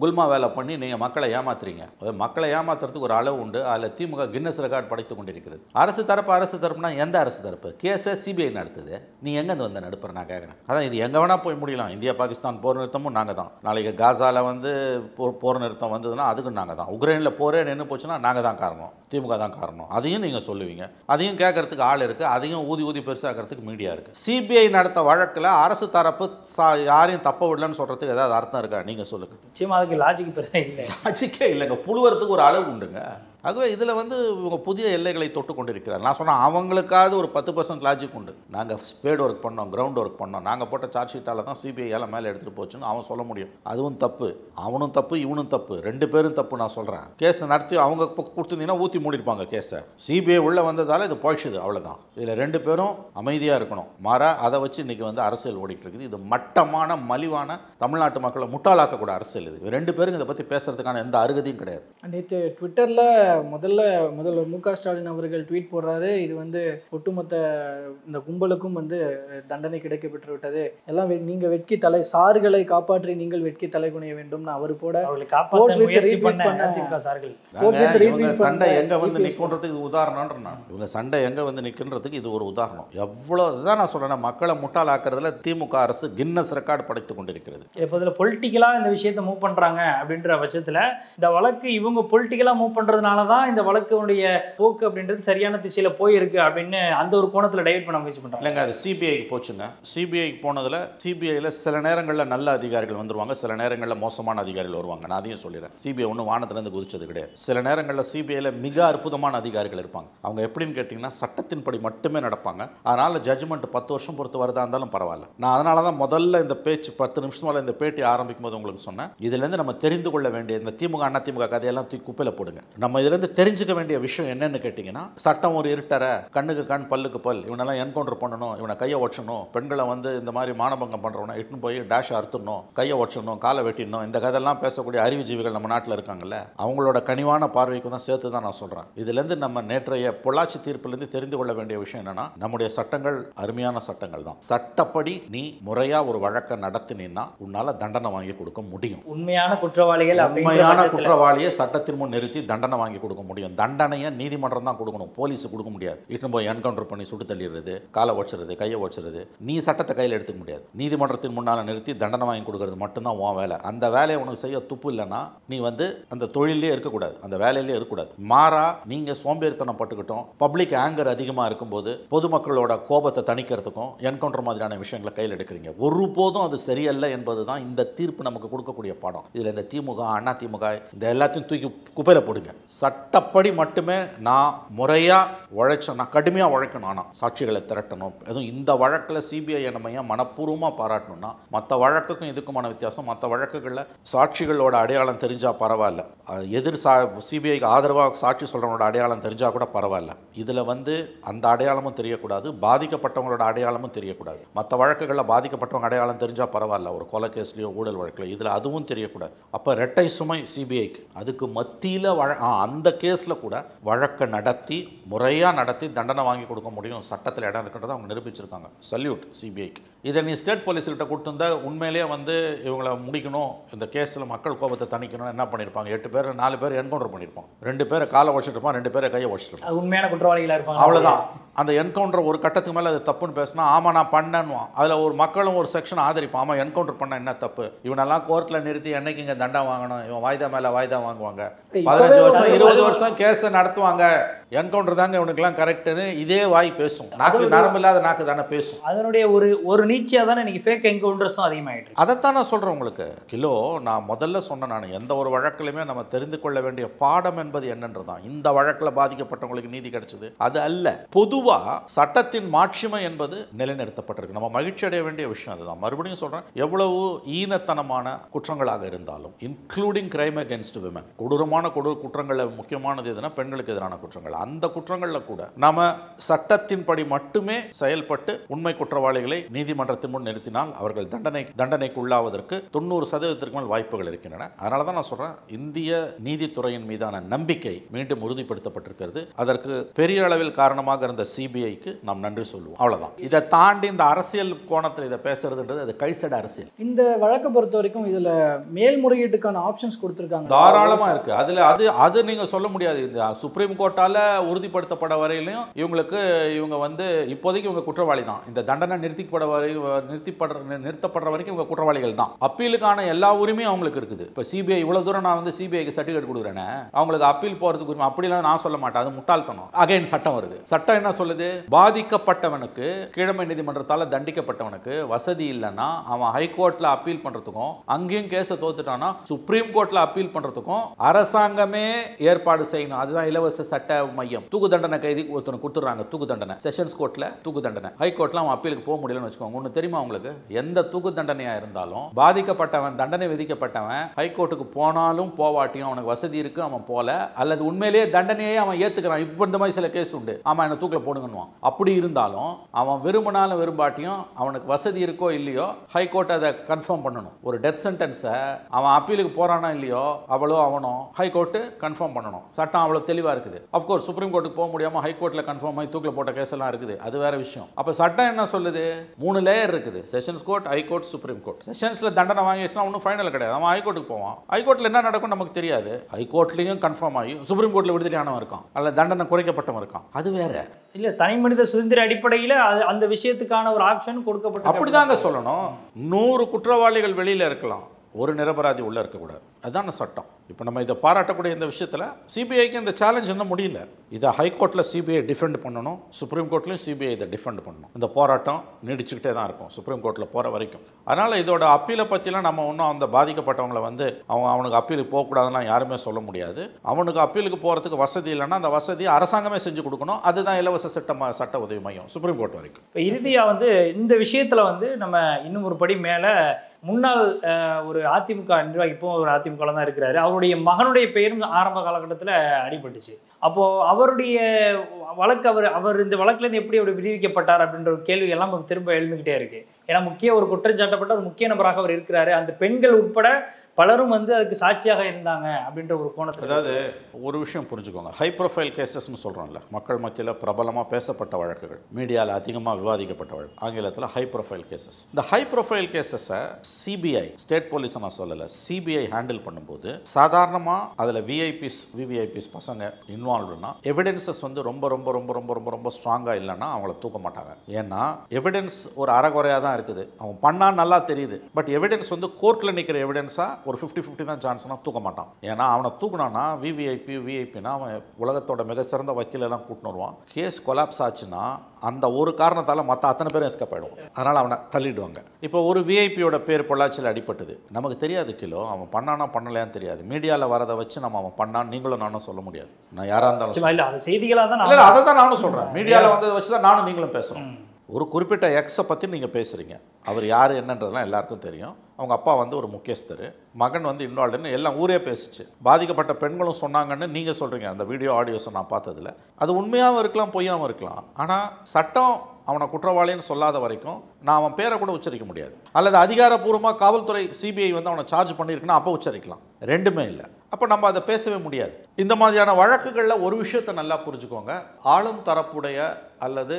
குல்மா வேலை பண்ணி நீங்கள் மக்களை ஏமாத்துறீங்க. மக்களை ஏமாத்துறதுக்கு ஒரு அளவு உண்டு. அதில் திமுக கின்னஸ் ரெக்கார்ட் படைத்து கொண்டிருக்கிறது. அரசு தரப்புனா எந்த அரசு தரப்பு? கேஸை சிபிஐ நடத்துது. நீ எங்கேருந்து வந்த நடுப்புற நான் கேட்குறேன். அதான் இது எங்கே வேணால் போய் முடியலாம். இந்தியா பாகிஸ்தான் போர் நிறுத்தமும் நாங்கள் தான். நாளைக்கு காசாவில் வந்து போர் நிறுத்தம் வந்ததுன்னா அதுக்கும் நாங்கள் தான். உக்ரைனில் போரே நின்று போச்சுன்னா நாங்கள் தான் காரணம், திமுக தான் காரணம். அதையும் நீங்கள் சொல்லுவீங்க. அதையும் கேட்கறதுக்கு ஆள் இருக்குது. அதையும் ஊதி பெருசாகிறதுக்கு மீடியா இருக்குது. சிபிஐ நடத்த வழக்கில் அரசு தரப்பு யாரையும் தப்ப விடலன்னு சொல்கிறதுக்கு ஏதாவது அர்த்தம் இருக்கா? நீங்கள் சொல்லுங்கள். நிச்சயமாக அதுக்கு லாஜிக் பெருசாக இல்லை. லாஜிக்கே இல்லைங்க. புழுவறதுக்கு ஒரு அளவு உண்டுங்க. ஆகவே இதில் வந்து இவங்க புதிய எல்லைகளை தொட்டு கொண்டிருக்கிறார். நான் சொன்னேன் அவங்களுக்காவது ஒரு 10% லாஜிக் உண்டு. நாங்கள் ஸ்பேட் ஒர்க் பண்ணோம், கிரவுண்ட் ஒர்க் பண்ணோம், நாங்கள் போட்ட சார்ஜ் ஷீட்டால் தான் சிபிஐயால் மேலே எடுத்துகிட்டு போச்சுன்னு அவன் சொல்ல முடியும். அதுவும் தப்பு. அவனும் தப்பு, இவனும் தப்பு, 2 பேரும் தப்பு. நான் சொல்கிறேன், கேஸை நடத்தி அவங்க கொடுத்துருந்தீங்கன்னா ஊற்றி மூடிருப்பாங்க கேஸை. சிபிஐ உள்ளே வந்ததால் இது போயிடுச்சுது, அவ்வளோதான். இதில் 2 பேரும் அமைதியாக இருக்கணும். மாறா அதை வச்சு இன்றைக்கி வந்து அரசியல் ஓடிட்டு இருக்குது. இது மட்டமான மலிவான தமிழ்நாட்டு மக்களை முட்டாளாக்கக்கூட அரசியல். இது 2 பேரும் இதை பற்றி பேசுறதுக்கான எந்த அருகதையும் கிடையாது. நேற்று ட்விட்டரில் முதல்வர் மு க ஸ்டாலின் அவர்கள் ட்வீட் போடுறாரு, இது வந்து ஒட்டுமொத்த இந்த கும்பலுக்கும் வந்து தண்டனை கிடைக்கப்பெற்று விட்டது, எல்லாம் நீங்கள் வெட்கி தலை சார்களை காப்பாற்றி நீங்கள் வெட்கி தலை குனிய வேண்டும் அவர் போட சண்டை எங்க வந்து நிற்கின்றதுக்கு உதாரணம்ன்ற நான் இவங்க சண்டை எங்க வந்து நிற்கின்றதுக்கு இது ஒரு உதாரணம். எவ்வளோ இதுதான் நான் சொல்றேன், மக்களை முட்டாளாக்குறதுல திமுக அரசு கின்னஸ் ரெக்கார்டு படைத்துக் கொண்டிருக்கிறது. இப்போ இதில் பொலிட்டிக்கலாக இந்த விஷயத்தை மூவ் பண்ணுறாங்க அப்படின்ற பட்சத்தில் இந்த வழக்கு இவங்க பொலிட்டிக்கலாக மூவ் பண்ணுறதுனால தான் இந்த வழக்குடைய போக்கு அப்படின்றது சரியான திசையில் போயிருக்கு அப்படின்னு அந்த ஒரு கோணத்தில் டைவர்ட் பண்ண முயற்சி பண்ணுறாங்க. இல்லைங்க, அது சிபிஐக்கு போச்சுங்க. சிபிஐக்கு போனதில் சிபிஐயில் சில நேரங்களில் நல்ல அதிகாரிகள் வந்துருவாங்க, சில நேரங்களில் மோசமான அதிகாரிகள் வருவாங்க. நான் அதையும் சொல்லிடுறேன். சிபிஐ ஒன்றும் வானத்திலேருந்து குதிச்சது கிடையாது. சில நேரங்களில் சிபிஐயில் மிக அற்புதமான அதிகாரிகள் இருப்பாங்க. அவங்க எப்படின்னு கேட்டிங்கன்னா சட்டத்தின்படி மட்டுமே நடப்பாங்க. அதனால் ஜட்ஜ்மெண்ட் 10 வருஷம் பொறுத்து வருதா இருந்தாலும் பரவாயில்ல. நான் அதனால தான் முதல்ல இந்த பேச்சு 10 நிமிஷம் மேலே இந்த பேட்டி ஆரம்பிக்கும் போது உங்களுக்கு சொன்னேன், இதுலேருந்து நம்ம தெரிந்து கொள்ள வேண்டிய இந்த திமுக அண்ணா திமுக கதையெல்லாம் தூக்கி குப்பையில் போடுங்க. நம்ம இதுலேருந்து தெரிஞ்சுக்க வேண்டிய விஷயம் என்னன்னு கேட்டிங்கன்னா, சட்டம் ஒரு இருட்டரை, கண்ணுக்கு கண் பல்லுக்கு பல், இவனெல்லாம் என்கவுண்டர் பண்ணணும், இவனை கையை ஒட்டணும், பெண்களை வந்து இந்த மாதிரி மானபங்கம் பண்ணுறவனை இட்டுன்னு போய் டேஷ் அறுத்துடணும், கையை ஒட்டணும், காலை வெட்டிடணும், இந்த கதையெல்லாம் பேசக்கூடிய அறிவுஜீவிகள் நம்ம நாட்டில் இருக்காங்கல்ல, அவங்களோட கனிவான பார்வைக்கு தான் சேர்த்து தான் நான் சொல்கிறேன். இதுலேருந்து நம்ம நேற்றைய பொள்ளாச்சி தீர்ப்பிலேருந்து தெரிந்து கொள்ள வேண்டிய விஷயம் என்னன்னா, நம்முடைய சட்டங்கள் அருமையான சட்டங்கள் தான். சட்டப்படி நீ முறையாக ஒரு வழக்கை நடத்தினா உன்னால் தண்டனை வாங்கி கொடுக்க முடியும். உண்மையான குற்றவாளியை சட்டத்தின் முன் நிறுத்தி தண்டனை வாங்கி கொடுக்க முடியும். தண்டனையை நீதிமன்றம் தான் கொடுக்கணும், போலீஸ் கொடுக்க முடியாது. இட்டு போய் என்கவுண்டர் பண்ணி சுட்டு தள்ளிடுறது, காலை ஒச்சுறது, கையை ஒச்சுறது, நீ சட்டத்தை கையில் எடுத்துக்க முடியாது. நீதிமன்றத்தின் முன்னால் நிறுத்தி தண்டனை வாங்கி கொடுக்கறது மட்டும்தான் உன் வேலை. அந்த வேலையை உனக்கு செய்ய துப்பு இல்லைன்னா நீ வந்து அந்த தொழிலே இருக்கக்கூடாது, அந்த வேலையிலே இருக்கக்கூடாது. மாறா நீங்கள் சோம்பேறித்தனம் பட்டுக்கிட்டோம், பப்ளிக் ஆங்கர் அதிகமாக இருக்கும்போது பொதுமக்களோட கோபத்தை தணிக்கிறதுக்கும் என்கவுண்டர் மாதிரியான விஷயங்களை கையில் எடுக்கிறீங்க. ஒருபோதும் அது சரியல்ல என்பது தான் இந்த தீர்ப்பு நமக்கு கொடுக்கக்கூடிய பாடம். இதில் இந்த திமுக அண்ணா திமுக இந்த எல்லாத்தையும் தூக்கி குப்பையில் போடுங்க. சட்டப்படி மட்டுமே நான் முறையாக உழைச்சேன், நான் கடுமையாக உழைக்கணும், ஆனால் சாட்சிகளை திரட்டணும். அதுவும் இந்த வழக்கில் சிபிஐ நம்ம ஏன் மனப்பூர்வமாக பாராட்டணும்னா, மற்ற வழக்குக்கும் இதுக்குமான வித்தியாசம், மற்ற வழக்குகளில் சாட்சிகளோட அடையாளம் தெரிஞ்சால் பரவாயில்ல, எதிர் சிபிஐக்கு ஆதரவாக சாட்சி சொல்கிறவங்களோட அடையாளம் தெரிஞ்சால் கூட பரவாயில்ல. இதில் வந்து அந்த அடையாளமும் தெரியக்கூடாது, பாதிக்கப்பட்டவங்களோட அடையாளமும் தெரியக்கூடாது. மற்ற வழக்குகளில் பாதிக்கப்பட்டவங்க அடையாளம் தெரிஞ்சால் பரவாயில்ல, ஒரு கொலை கேஸ்லையோ ஊழல் வழக்கில், இதில் அதுவும் தெரியக்கூடாது. அப்போ ரெட்டை சுமை சிபிஐக்கு. அதுக்கு மத்தியில் அந்த கேஸில் கூட வழக்கை நடத்தி முறையாக நடத்தி தண்டனை வாங்கி கொடுக்க முடியும், சட்டத்தில் இடம் இருக்கின்றதை அவங்க நிரூபிச்சிருக்காங்க. சல்யூட் சிபிஐக்கு. இதை நீ ஸ்டேட் போலீஸ்கிட்ட கொடுத்துருந்தா உண்மையிலேயே வந்து இவங்களை முடிக்கணும், இந்த கேஸில் மக்கள் கோபத்தை தணிக்கணும், என்ன பண்ணியிருப்பாங்க? 8 பேர் 4 பேர் என்கவுண்டர் பண்ணியிருப்பான், 2 பேரை காலை உடச்சிருப்பான், 2 பேரை கையை உடச்சிருப்பான். உண்மையான குற்றவாளிகளாக இருப்பாங்க, அவ்வளோதான். அந்த என்கவுண்டர் ஒரு கட்டத்துக்கு மேலே அது தப்புன்னு பேசினா, ஆமாம் நான் பண்ணேன்னுவான். அதில் ஒரு மக்களும் ஒரு செக்ஷன் ஆதரிப்பான், ஆமாம் என்கவுண்டர் பண்ண என்ன தப்பு, இவனெல்லாம் கோர்ட்டில் நிறுத்தி என்னைக்கு இங்கே தண்டனை வாங்கணும், இவன் வாய்தா மேலே வாய்தா வாங்குவாங்க, 15 வருஷம் 20 வருஷம் கேஸை நடத்துவாங்க, என்கவுண்டர் தாங்க இவனுக்குலாம் கரெக்டுன்னு இதே வாய் பேசும். நாக்கு நரம்பு இல்லாத நாக்கு தானே பேசும். அதனுடைய ஒரு நீச்சியாக தானே இன்னைக்கு ஃபேக் என்கவுண்டர்ஸும் அதிகமாகிட்டு. அதைத்தான் நான் சொல்கிறேன் உங்களுக்கு. நான் முதல்ல சொன்னேன், நான் எந்த ஒரு வழக்கிலுமே நம்ம தெரிந்து கொள்ள வேண்டிய பாடம் என்பது என்னன்றதான். இந்த வழக்கில் பாதிக்கப்பட்டவங்களுக்கு நீதி கிடைச்சது அது அல்ல. பொதுவாக சட்டத்தின் மாட்சிமை என்பது நிலைநிறுத்தப்பட்டிருக்கு. நம்ம மகிழ்ச்சி அடைய வேண்டிய விஷயம் அதுதான். மறுபடியும் சொல்கிறேன், எவ்வளவு ஈனத்தனமான குற்றங்களாக இருந்தாலும், இன்க்ளூடிங் கிரைம் அகேன்ஸ்ட் விமன், கொடூரமான குற்றங்களில் முக்கியமானது எதுனா பெண்களுக்கு எதிரான குற்றங்கள். குற்றங்கள், அந்த குற்றங்களில் கூட நாம சட்டத்தின்படி மட்டுமே செயல்பட்டு உண்மை குற்றவாளிகளை நீதிமன்றத்தின் முன் நிறுத்தினால் அவர்கள் தண்டனைக்கு உள்ளாவதற்கு 90% மேல் வாய்ப்புகள் இருக்கின்றன. அதனால தான் நான் சொல்றேன், இந்திய நீதித்துறையின் மீதான நம்பிக்கை மீண்டும் உறுதிப்படுத்தப்பட்டிருக்கிறது. அதற்கு பெரிய அளவில் காரணமாக இருந்த சிபிஐக்கு நாம் நன்றி சொல்லுவோம். அவ்வளவுதான். இதை தாண்டி இந்த அரசியல் கோணத்தில் இதை பேசுறதுன்றது அது கைசட அரசியல். இந்த வழக்கை பொறுத்த வரைக்கும் இதுல மேல்முறையீட்டுக்கான ஆப்ஷன்ஸ் கொடுத்திருக்காங்க, தாராளமா இருக்கு. அதுல அது நீங்க சொல்ல முடியாது. இந்த சுப்ரீம் கோர்ட்டால உறுதிப்படுத்தப்பட வரையிலும் இவங்க வந்து இப்போதைக்கு இவங்க குற்றவாளி தான். இந்த தண்டனை நிறுத்தப்படுற வரைக்கும் இவங்க குற்றவாளிகள் தான். அப்பீலுக்கான எல்லா உரிமையும் அவங்களுக்கு இருக்குது. இப்போ சிபிஐ இவ்வளவு தூரம் நான் வந்து சிபிஐக்கு சர்டிஃபிகேட் கொடுக்குறேனே, அவங்களுக்கு அப்பீல் போறதுக்கு உரிமை அப்படிலாம் நான் சொல்ல மாட்டேன். அது முட்டாள்தனம். அகைன் சட்டம் வருது. சட்டம் என்ன சொல்லுது? பாதிக்கப்பட்டவனுக்கு, கீழமை நீதிமன்றத்தால் தண்டிக்கப்பட்டவனுக்கு வசதி இல்லைன்னா அவன் ஹைகோர்ட்ல அப்பீல் பண்றதுக்கும், அங்கேயும் கேஸை தோத்துட்டானா சுப்ரீம் கோர்ட்ல அப்பீல் பண்றதுக்கும் அரசாங்கமே ஏற்பாடு செய்யணும். அதுதான் இலவச சட்ட மையம். தூக்கு தண்டனை கைதி ஒருத்தனை கொடுத்துறாங்க, தூக்கு தண்டனை செஷன்ஸ் கோர்ட்ல தூக்கு தண்டனை, ஹைகோர்ட்ல அவன் அப்பீலுக்கு போக முடியலன்னு வச்சுக்கோங்க. ஒன்று தெரியுமா உங்களுக்கு? எந்த தூக்கு தண்டனையா இருந்தாலும் பாதிக்கப்பட்டவன், தண்டனை விதிக்கப்பட்டவன் ஹைகோர்ட்டுக்கு போனாலும் போவாட்டியும் அவனுக்கு வசதி இருக்கு, அவன் போல, அல்லது உண்மையிலேயே தண்டனையே அவன் ஏத்துக்கிறான். இப்போ இந்த மாதிரி சில கேஸ் உண்டு, ஆமா என்ன தூக்கில் போடுங்கன்னுவான். அப்படி இருந்தாலும் அவன் விரும்பினாலும் விரும்பாட்டியும் அவனுக்கு வசதி இருக்கோ இல்லையோ ஹைகோர்ட் அதை கன்ஃபார்ம் பண்ணணும். ஒரு டெத் சென்டென்ஸை அவன் அப்பீலுக்கு போறானா இல்லையோ அவளோ அவனோ ஹைகோர்ட் கன்ஃபார்ம் பண்ணணும். சட்டம் அவ்வளவு தெளிவா இருக்குது. அஃப்கோர்ஸ் சுப்ரீம் கோர்ட்டுக்கு போக முடியாம ஹைகோர்ட்ல கன்ஃபார்ம் ஆகி தூக்கில் போட்ட கேஸ் எல்லாம் இருக்குது, அது வேற விஷயம். அப்ப சட்டம் என்ன சொல்லுது? 3 லேயர் இருக்குது. Sessions court, high court, supreme court. செஷன்ஸ்ல தண்டனை வாங்கிடுச்சுன்னா ஒன்றும் ஃபைனல் கிடையாது, அவன் ஹைகோர்ட்டுக்கு போவான். ஹைகோர்ட்ல என்ன நடக்கும் நமக்கு தெரியாது. ஹைகோர்ட்லயும் கன்ஃபார்ம் ஆகி சுப்ரீம் கோர்ட்ல விடுதலையானவன் இருக்கான், அல்ல தண்டனை குறைக்கப்பட்டவன் இருக்கான், அது வேற. இல்ல தனி மனித சுதந்திர அடிப்படையில் அந்த விஷயத்துக்கான ஒரு ஆப்ஷன் கொடுக்கப்பட்டு அப்படிதாங்க சொல்லணும். 100 குற்றவாளிகள் வெளியில இருக்கலாம், ஒரு நிரபராதி உள்ள இருக்கக்கூடாது. அதுதான சட்டம். இப்போ நம்ம இதை பாராட்டக்கூடிய இந்த விஷயத்தில் சிபிஐக்கு இந்த சேலஞ்ச் என்ன முடியல. இதை ஹைகோர்ட்டில் சிபிஐ டிஃபெண்ட் பண்ணணும், சுப்ரீம் கோர்ட்லையும் சிபிஐ இதை டிஃபெண்ட் பண்ணணும். இந்த போராட்டம் நீடிச்சுக்கிட்டே தான் இருக்கும் சுப்ரீம் கோர்ட்டில் போகிற வரைக்கும். அதனால் இதோட அப்பீலை பற்றிலாம் நம்ம ஒன்றும் அந்த பாதிக்கப்பட்டவங்களை வந்து அவனுக்கு அப்பீலுக்கு போகக்கூடாதுன்னா யாருமே சொல்ல முடியாது. அவனுக்கு அப்பீலுக்கு போகிறதுக்கு வசதி இல்லைன்னா அந்த வசதியை அரசாங்கமே செஞ்சு கொடுக்கணும். அதுதான் இலவச சட்ட உதவி மையம் சுப்ரீம் கோர்ட் வரைக்கும். இப்போ இறுதியாக வந்து இந்த விஷயத்தில் வந்து நம்ம இன்னும் ஒரு படி மேலே முன்னாள் ஒரு அதிமுக நிர்வாகி, இப்போ ஒரு அதிமுக தான் இருக்கிறாரு, அவருடைய மகனுடைய பெயரும் ஆரம்ப காலகட்டத்தில் அடிபட்டுச்சு. அப்போது அவருடைய வழக்கு அவர் இந்த வழக்குலேருந்து எப்படி அவர் விடுவிக்கப்பட்டார் அப்படின்ற ஒரு கேள்வி எல்லாம் திரும்ப எழுந்துக்கிட்டே இருக்கு. ஏன்னா முக்கிய ஒரு குற்றஞ்சாட்டப்பட்ட ஒரு முக்கிய நபராக அவர் இருக்கிறாரு. அந்த பெண்கள் உட்பட பலரும் வந்து அதுக்கு சாட்சியாக இருந்தாங்க அப்படின்ற ஒரு கோணத்தில். அதாவது ஒரு விஷயம் புரிஞ்சுக்கோங்க, ஹை ப்ரொஃபைல் கேசஸ்ன்னு சொல்கிறோம்ல, மக்கள் மத்தியில் பிரபலமாக பேசப்பட்ட வழக்குகள், மீடியாவில் அதிகமாக விவாதிக்கப்பட்ட வழக்கு, ஆங்கிலத்தில் ஹை ப்ரொஃபைல் கேசஸ். இந்த ஹை ப்ரொஃபைல் கேசஸை சிபிஐ, ஸ்டேட் போலீஸ் நான் சொல்லலை, சிபிஐ ஹேண்டில் பண்ணும்போது சாதாரணமாக அதில் விவிஐபிஸ் பசங்க இன்வால்வ்னா எவிடன்சஸ் வந்து ரொம்ப ரொம்ப ரொம்ப ரொம்ப ரொம்ப ரொம்ப ஸ்ட்ராங்காக இல்லைன்னா அவங்கள தூக்க மாட்டாங்க. ஏன்னா எவிடன்ஸ் ஒரு அறகுறையாக தான் இருக்குது, அவன் பண்ணான்னு நல்லா தெரியுது. பட் எவிடன்ஸ் வந்து கோர்ட்டில் நிற்கிற எவிடன்ஸாக ஒரு 50-50 தான் சான்ஸ்னா தூக்க மாட்டான். ஏன்னா அவனை தூக்கினான்னா விவிஐபினா அவன் உலகத்தோட மிக சிறந்த வக்கீலெல்லாம் கூட்டின்னு வருவான். கேஸ் கொலாப்ஸ் ஆச்சுன்னா அந்த ஒரு காரணத்தால் மற்ற அத்தனை பேரும் எஸ்கேப் ஆகிடுவோம். அதனால் அவனை தள்ளிடுவாங்க. இப்போ ஒரு விஐபியோட பேர் பொள்ளாச்சியில் அடிப்பட்டது, நமக்கு தெரியாது கிலோ அவன் பண்ணானா பண்ணலையான்னு தெரியாது. மீடியாவில் வரதை வச்சு நம்ம அவன் பண்ணான்னு நீங்களும் நானும் சொல்ல முடியாது. நான் யாராக இருந்தாலும் செய்திகளாக தான் இல்லை, அதை தான் நானும் சொல்கிறேன். மீடியாவில் வந்ததை வச்சு தான் நானும் நீங்களும் பேசுகிறோம். ஒரு குறிப்பிட்ட எக்ஸை பற்றி நீங்கள் பேசுகிறீங்க, அவர் யார் என்னன்றதுலாம் எல்லாருக்கும் தெரியும். அவங்க அப்பா வந்து ஒரு முக்கியஸ்தர், மகன் வந்து இன்வால்வ்டுன்னு எல்லாம் ஊரே பேசிச்சு. பாதிக்கப்பட்ட பெண்களும் சொன்னாங்கன்னு நீங்கள் சொல்கிறீங்க. அந்த வீடியோ ஆடியோஸை நான் பார்த்ததில் அது உண்மையாகவும் இருக்கலாம், பொய்யாகவும் இருக்கலாம். ஆனால் சட்டம் அவனை குற்றவாளின்னு சொல்லாத வரைக்கும் நான் அவன் பேரை கூட உச்சரிக்க முடியாது. அல்லது அதிகாரப்பூர்வமாக காவல்துறை சிபிஐ வந்து அவனை சார்ஜ் பண்ணியிருக்குன்னா அப்போ உச்சரிக்கலாம். ரெண்டுமே இல்லை. அப்போ நம்ம அதை பேசவே முடியாது. இந்த மாதிரியான வழக்குகளில் ஒரு விஷயத்தை நல்லா புரிஞ்சுக்கோங்க, ஆளும் தரப்புடைய அல்லது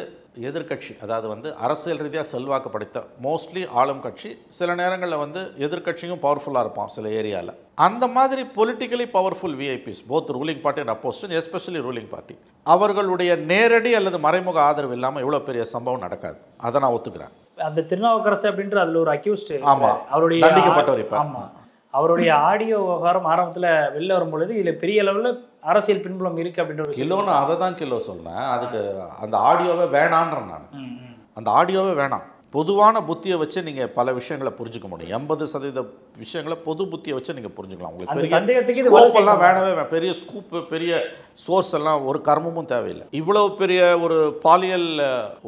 எதிர்கட்சி, அதாவது வந்து அரசியல் ரீதியாக செல்வாக்கு படைத்த மோஸ்ட்லி ஆளும் கட்சி, சில நேரங்களில் வந்து எதிர்கட்சியும் பவர்ஃபுல்லாக இருப்பான் சில ஏரியாவில். அந்த மாதிரி politically powerful VIPs, both ruling party and opposition, especially ruling party, அவர்களுடைய நேரடி அல்லது மறைமுக ஆதரவு இல்லாமல் இவ்வளோ பெரிய சம்பவம் நடக்காது. அதை நான் ஒத்துக்கிறேன். அந்த திருநாவுக்கரசு அப்படின்ற அதில் ஒரு அக்யூஸ்ட், ஆமாம், அவருடைய தண்டிக்கப்பட்டவர். இப்போ ஆமாம், அவருடைய ஆடியோ விவகாரம் ஆரம்பத்தில் வெளில வரும்பொழுது இதில் பெரிய அளவில் அரசியல் பின்புலம் இருக்குது அப்படின்ற ஒரு கிலோ. நான் அதை தான் கிலோ சொன்னேன். அதுக்கு அந்த ஆடியோவே வேணான்றேன் நான். அந்த ஆடியோவே வேணாம். பொதுவான புத்தியை வச்சு நீங்கள் பல விஷயங்களை புரிஞ்சுக்க முடியும். 80% விஷயங்களை பொது புத்தியை வச்சு நீங்கள் புரிஞ்சுக்கலாம். உங்களுக்கு பெரிய ஸ்கோப் எல்லாம் வேணவே பெரிய ஸ்கூப்பு பெரிய சோர்ஸ் எல்லாம் ஒரு கர்மமும் தேவையில்லை. இவ்வளவு பெரிய ஒரு பாலியல்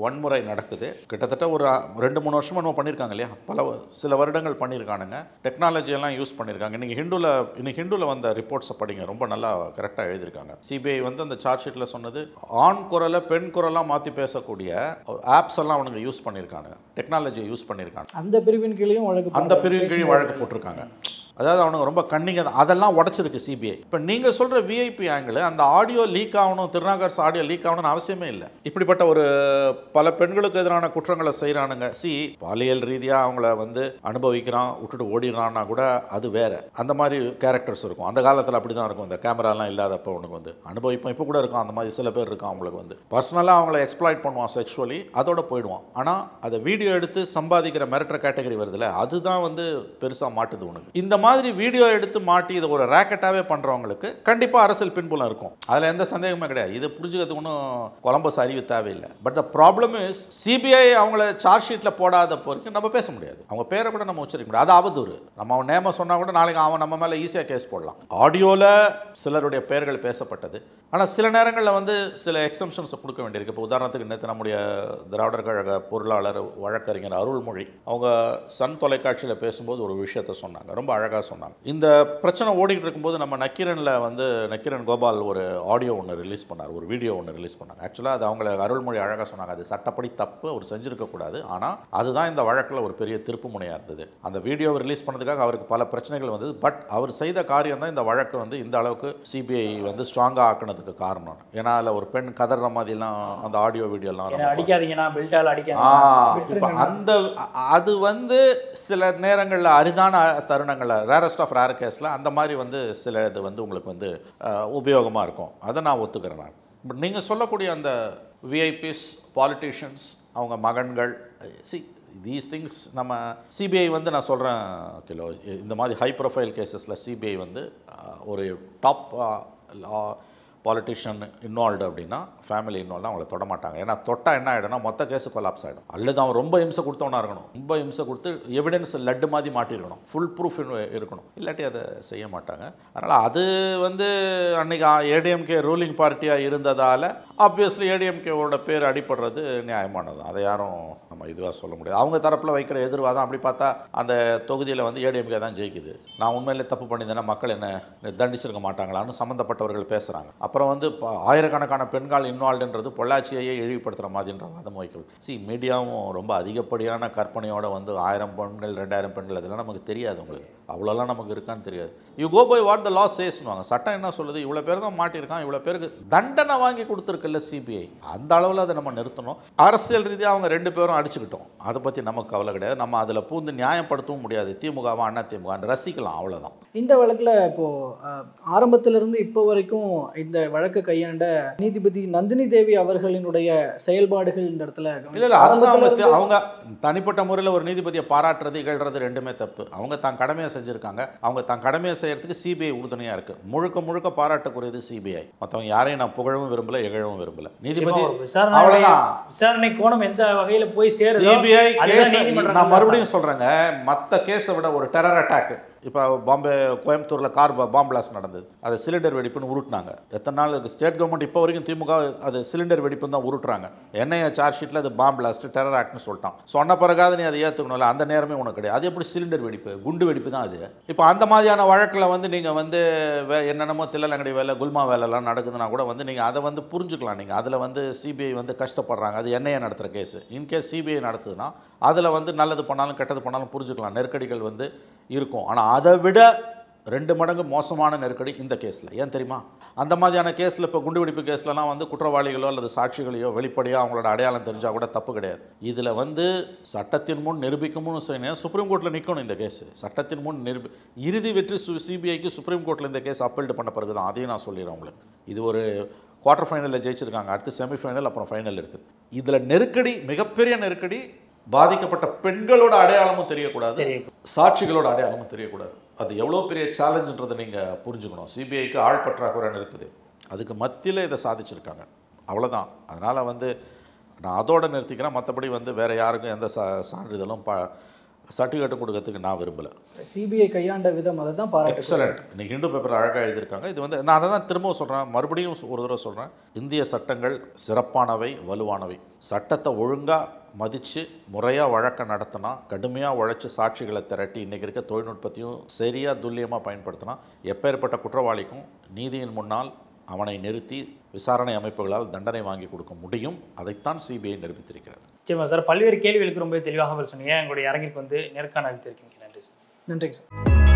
வன்முறை நடக்குது. கிட்டத்தட்ட ஒரு 2-3 வருஷமாக நம்ம பண்ணியிருக்காங்க இல்லையா, சில வருடங்கள் பண்ணியிருக்கானுங்க. டெக்னாலஜி எல்லாம் யூஸ் பண்ணியிருக்காங்க. இன்னைக்கு ஹிந்துவில் வந்த ரிப்போர்ட்ஸை படிங்க, ரொம்ப நல்லா கரெக்டாக எழுதியிருக்காங்க. சிபிஐ வந்து அந்த சார்ஜ் ஷீட்டில் சொன்னது ஆண் குரலை பெண் குரலாக மாற்றி பேசக்கூடிய ஆப்ஸ் எல்லாம் அவனுங்க யூஸ் பண்ணியிருக்காங்க, டெக்னாலஜியை யூஸ் பண்ணியிருக்காங்க. அந்த பிரிவின் கீழேயும் வழக்கு போட்டிருக்காங்க. அதாவது அவனுங்க ரொம்ப கண்ணிங்க தான். அதெல்லாம் உடச்சிருக்கு சிபிஐ. இப்போ நீங்கள் சொல்கிற விஐபி ஆங்கிள், அந்த ஆடியோ லீக் ஆகணும், திருநாகர்ஸ் ஆடியோ லீக் ஆகணும்னு அவசியமே இல்லை. இப்படிப்பட்ட ஒரு பல பெண்களுக்கு எதிரான குற்றங்களை செய்கிறானுங்க. பாலியல் ரீதியாக அவங்கள வந்து அனுபவிக்கிறான், விட்டுட்டு ஓடிடுறான்னா கூட அது வேறு. அந்த மாதிரி கேரக்டர்ஸ் இருக்கும். அந்த காலத்தில் அப்படி தான் இருக்கும். இந்த கேமராலாம் இல்லாதப்போ அவனுக்கு வந்து அனுபவிப்போம். இப்போ கூட இருக்கும். அந்த மாதிரி சில பேர் இருக்கான். அவங்களுக்கு வந்து பர்சனலாக அவங்கள எக்ஸ்ப்ளாய்ட் பண்ணுவான் செக்ஷுவலி, அதோட போயிடுவான். ஆனால் அதை வீடியோ எடுத்து சம்பாதிக்கிற மிரட்டுற கேட்டகரி வருதுல்ல, அதுதான் வந்து பெருசாக மாட்டுது உனக்கு. இந்த மாதிரி வீடியோ எடுத்து மாட்டி இதை ஒரு ரேக்கெட்டாகவே பண்ணுறவங்களுக்கு கண்டிப்பாக அரசியல் பின்புலம் இருக்கும். அதில் எந்த சந்தேகமே கிடையாது. இது புரிஞ்சுக்கிறதுக்கு ஒன்றும் கொலம்பஸ் அறிவு தேவையில்லை. But the problem is CBI அவங்கள சார்ஜ் ஷீட்டில் போடாத வரைக்கும் நம்ம பேச முடியாது. அவங்க பேரை கூட நம்ம உச்சரிக்க முடியாது. அது அவதூறு. நம்ம அவன் நேம சொன்னால் கூட நாளைக்கு அவன் நம்ம மேலே ஈஸியாக கேஸ் போடலாம். ஆடியோவில் சிலருடைய பெயர்கள் பேசப்பட்டது. ஆனால் சில நேரங்களில் வந்து சில எக்ஸம்ஷன்ஸை கொடுக்க வேண்டியிருக்கு. இப்போ உதாரணத்துக்கு நேற்று நம்முடைய திராவிடர் கழக பொருளாளர் வழக்கறிஞர் அருள்மொழி அவங்க சன் தொலைக்காட்சியில் பேசும்போது ஒரு விஷயத்தை சொன்னாங்க, ரொம்ப அழகாக சொன்னாங்க. இந்த பிரச்சனை ஓடிக்கிட்டு இருக்கும்போது நம்ம நக்கீரன் கோபால் ஒரு ஆடியோ ஒன்று ரிலீஸ் பண்ணார், ஒரு வீடியோ ஒன்று ரிலீஸ் பண்ணாங்க. ஆக்சுவலாக அது அவங்கள அருள்மொழி அழகாக சொன்னாங்க, அது சட்டப்படி தப்பு, அவர் செஞ்சுருக்கக்கூடாது. ஆனால் அதுதான் இந்த வழக்கில் ஒரு பெரிய திருப்பு முனையாக இருந்தது. அந்த வீடியோவை ரிலீஸ் பண்ணதுக்காக அவருக்கு பல பிரச்சனைகள் வந்தது. பட் அவர் செய்த காரியம் தான் இந்த வழக்கு வந்து இந்த அளவுக்கு சிபிஐ வந்து ஸ்ட்ராங்காக ஆக்கினதுக்கு காரணம். ஏன்னா அதில் ஒரு பெண் கதற மாதிரிலாம் அந்த ஆடியோ வீடியோலாம் அந்த அது வந்து சில நேரங்களில் அரிதான தருணங்களில் ரேரஸ்ட் ஆஃப் ரேர் கேஸில் அந்த மாதிரி வந்து சில இது வந்து உங்களுக்கு வந்து உபயோகமாக இருக்கும். அதை நான் ஒத்துக்கிறேன். நான் பட் நீங்கள் சொல்லக்கூடிய அந்த விஐபிஸ் பாலிட்டிஷியன்ஸ் அவங்க மகன்கள் தீஸ் திங்ஸ் நம்ம சிபிஐ வந்து நான் சொல்கிறேன் கிலோ இந்த மாதிரி ஹை ப்ரொஃபைல் கேசஸில் சிபிஐ வந்து ஒரு டாப் பாலிட்டிஷியன் இன்வால்வ்டு அப்படின்னா ஃபேமிலி இன்வால்வ்னா அவங்கள தொட மாட்டாங்க. ஏன்னா தொட்டால் என்ன ஆகிடும்னா மொத்த கேஸு கொலாப்ஸ் ஆகிடும். அல்லது அவன் ரொம்ப இம்சை கொடுத்தவனா இருக்கணும், ரொம்ப இம்சை கொடுத்து எவிடன்ஸ் லட்டு மாதிரி மாட்டிருக்கணும், ஃபுல் ப்ரூஃப் இருக்கணும், இல்லாட்டி அதை செய்ய மாட்டாங்க. அதனால் அது வந்து அன்றைக்கி ஏடிஎம்கே ரூலிங் பார்ட்டியாக இருந்ததால் ஆப்வியஸ்லி ஏடிஎம்கேவோட பேர் அடிப்படுறது நியாயமானது. அதை யாரும் நம்ம இதுவாக சொல்ல முடியாது. அவங்க தரப்பில் வைக்கிற எதிர்வாதம் அப்படி பார்த்தா அந்த தொகுதியில் வந்து ஏடிஎம்கே தான் ஜெயிக்குது. நான் உண்மையிலே தப்பு பண்ணியிருந்தேன்னா மக்கள் என்ன தண்டிச்சிருக்க மாட்டாங்களான்னு சம்மந்தப்பட்டவர்கள் பேசுகிறாங்க. அப்புறம் வந்து ஆயிரக்கணக்கான பெண்கள் இன்வால்வ்டுன்றது பொள்ளாச்சியையே இழிவுபடுத்துகிற மாதிரின்ற வாதம் வைக்கிறது. மீடியாவும் ரொம்ப அதிகப்படியான கற்பனையோடு வந்து 1000 பெண்கள் 2000 பெண்கள் அதெல்லாம் நமக்கு தெரியாது. உங்களுக்கு அவ்வளோலாம் நமக்கு இருக்கான்னு தெரியாது. You go by what the law சேஸ்னுவாங்க. சட்டம் என்ன சொல்லுது, இவ்வளோ பேர் தான் மாட்டியிருக்கான், இவ்வளோ பேருக்கு தண்டனை வாங்கி கொடுத்துருக்குல்ல சிபிஐ, அந்த அளவில் அதை நம்ம நிறுத்தணும். அரசியல் ரீதியாக அவங்க 2 பேரும் அடிச்சுக்கிட்டோம், அதை பற்றி நமக்கு கவலை கிடையாது. நம்ம அதில் பூந்து நியாயப்படுத்தவும் முடியாது. திமுகவா அண்ணா திமுக ரசிக்கலாம், அவ்வளோதான். இந்த வழக்கில் இப்போது ஆரம்பத்திலிருந்து இப்போ வரைக்கும் இந்த வழக்கு கையாண்ட நீதிபதி நந்தினி தேவி அவர்களினுடைய செயல்பாடுகள் இந்த இடத்துல இல்லை அவங்க தனிப்பட்ட முறையில் ஒரு நீதிபதியை பாராட்டுறது இகழ்றது ரெண்டுமே தப்பு. அவங்க தான் கடமையை செஞ்சுருக்காங்க. அவங்க தான் கடமையை செய்யறதுக்கு சிபிஐ உறுதுணையாக இருக்குது. முழுக்க பாராட்டக்கூடியது சிபிஐ. மற்றவங்க யாரையும் நான் புகழவும் விரும்பல, இகழவும் விரும்பல. நீதிபதி அவ்வளோதான். விசாரணை கோணம் எந்த வகையில் போய் சேருது சிபிஐ கேஸ். நான் மறுபடியும் சொல்கிறேங்க, மற்ற கேஸை விட ஒரு டெரர் அட்டாக் இப்போ கோயம்புத்தூரில் கார் பாம்பு பிளாஸ்ட் நடந்தது, அது சிலிண்டர் வெடிப்புன்னு உருட்டினாங்க. எத்தனை நாள் ஸ்டேட் கவர்மெண்ட் இப்போ வரைக்கும் திமுக அது சிலிண்டர் வெடிப்புன்னு தான் உருட்டுறாங்க. என்ஐஏ சார்ஜ் ஷீட்டில் அது பாம்பு பிளாஸ்ட் டெரர் ஆக்ட்னு சொல்லிட்டான். சொன்ன பிறகாது நீ அதை ஏற்றுக்கணும்ல, அந்த நேரமே உனக்கு கிடையாது. அது எப்படி சிலிண்டர் வெடிப்பு, குண்டு வெடிப்பு தான் அது. இப்போ அந்த மாதிரியான வழக்கில் வந்து நீங்கள் வந்து என்னென்னமோ தில்லலங்கடி வேலை குல்மா வேலைலாம் நடக்குதுன்னா கூட வந்து நீங்கள் அதை வந்து புரிஞ்சுக்கலாம். நீங்கள் அதில் வந்து சிபிஐ வந்து கஷ்டப்படுறாங்க, அது என்ஐஏ நடத்துகிற கேஸு. இன்கேஸ் சிபிஐ நடத்துதுன்னா அதில் வந்து நல்லது பண்ணாலும் கெட்டது பண்ணாலும் புரிஞ்சுக்கலாம், நெருக்கடிகள் வந்து இருக்கும். ஆனால் அதை விட 2 மடங்கு மோசமான நெருக்கடி இந்த கேஸில். ஏன் தெரியுமா, அந்த மாதிரியான கேஸில் இப்போ குண்டுவெடிப்பு கேஸ்லலாம் வந்து குற்றவாளிகளோ அல்லது சாட்சிகளையோ வெளிப்படையாக அவங்களோட அடையாளம் தெரிஞ்சால் கூட தப்பு கிடையாது. இதில் வந்து சட்டத்தின் முன் நிரூபிக்கணும்னு சொன்னீங்கன்னா சுப்ரீம் கோர்ட்டில் நிற்கணும் இந்த கேஸ். சட்டத்தின் முன் இறுதி வெற்றி சிபிஐக்கு சுப்ரீம் கோர்ட்டில் இந்த கேஸ் அப்பீல்டு பண்ண பிறகு தான். அதையும் நான் சொல்லிடுறேன் உங்களுக்கு. இது ஒரு குவார்டர் ஃபைனலில் ஜெயிச்சிருக்காங்க, அடுத்து செமிஃபைனல், அப்புறம் ஃபைனல் இருக்குது. இதில் நெருக்கடி, மிகப்பெரிய நெருக்கடி. பாதிக்கப்பட்ட பெண்களோட அடையாளமும் தெரியக்கூடாது, சாட்சிகளோட அடையாளமும் தெரியக்கூடாது. அது எவ்வளோ பெரிய சேலஞ்சுன்றதை நீங்கள் புரிஞ்சுக்கணும். சிபிஐக்கு ஆள் பற்றாக்குறைன்னு இருக்குது, அதுக்கு மத்தியில் இதை சாதிச்சிருக்காங்க, அவ்வளோதான். அதனால் வந்து நான் அதோடு நிறுத்திக்கிறேன். மற்றபடி வந்து வேறு யாருக்கும் எந்த சான்றிதழும் சர்டிஃபிகேட்டும் கொடுக்கறதுக்கு நான் விரும்பலை. சிபிஐ கையாண்ட விதம் அதை தான் பாராட்டு. எக்ஸலண்ட். இன்றைக்கி ஹிந்து பேப்பரில் அழகாக எழுதியிருக்காங்க. இது வந்து நான் அதை தான் திரும்பவும் சொல்கிறேன், மறுபடியும் ஒரு தடவை சொல்கிறேன், இந்திய சட்டங்கள் சிறப்பானவை, வலுவானவை. சட்டத்தை ஒழுங்காக மதித்து முறையாக வழக்கை நடத்தினா, கடுமையாக உழைச்சி சாட்சிகளை திரட்டி இன்றைக்கி இருக்க தொழில்நுட்பத்தையும் சரியாக துல்லியமாக பயன்படுத்தினா எப்பேற்பட்ட குற்றவாளிக்கும் நீதியின் முன்னால் அவனை நிறுத்தி விசாரணை அமைப்புகளால் தண்டனை வாங்கி கொடுக்க முடியும். அதைத்தான் சிபிஐ நிரூபித்திருக்கிறது. சரிமா சார், பல்வேறு கேள்விகளுக்கு ரொம்ப தெளிவாக சொன்னீங்க. எங்களுடைய அரங்கிற்கு வந்து நேர்காணல் அளித்திருக்கீங்க. நன்றி சார். நன்றிங்க சார்.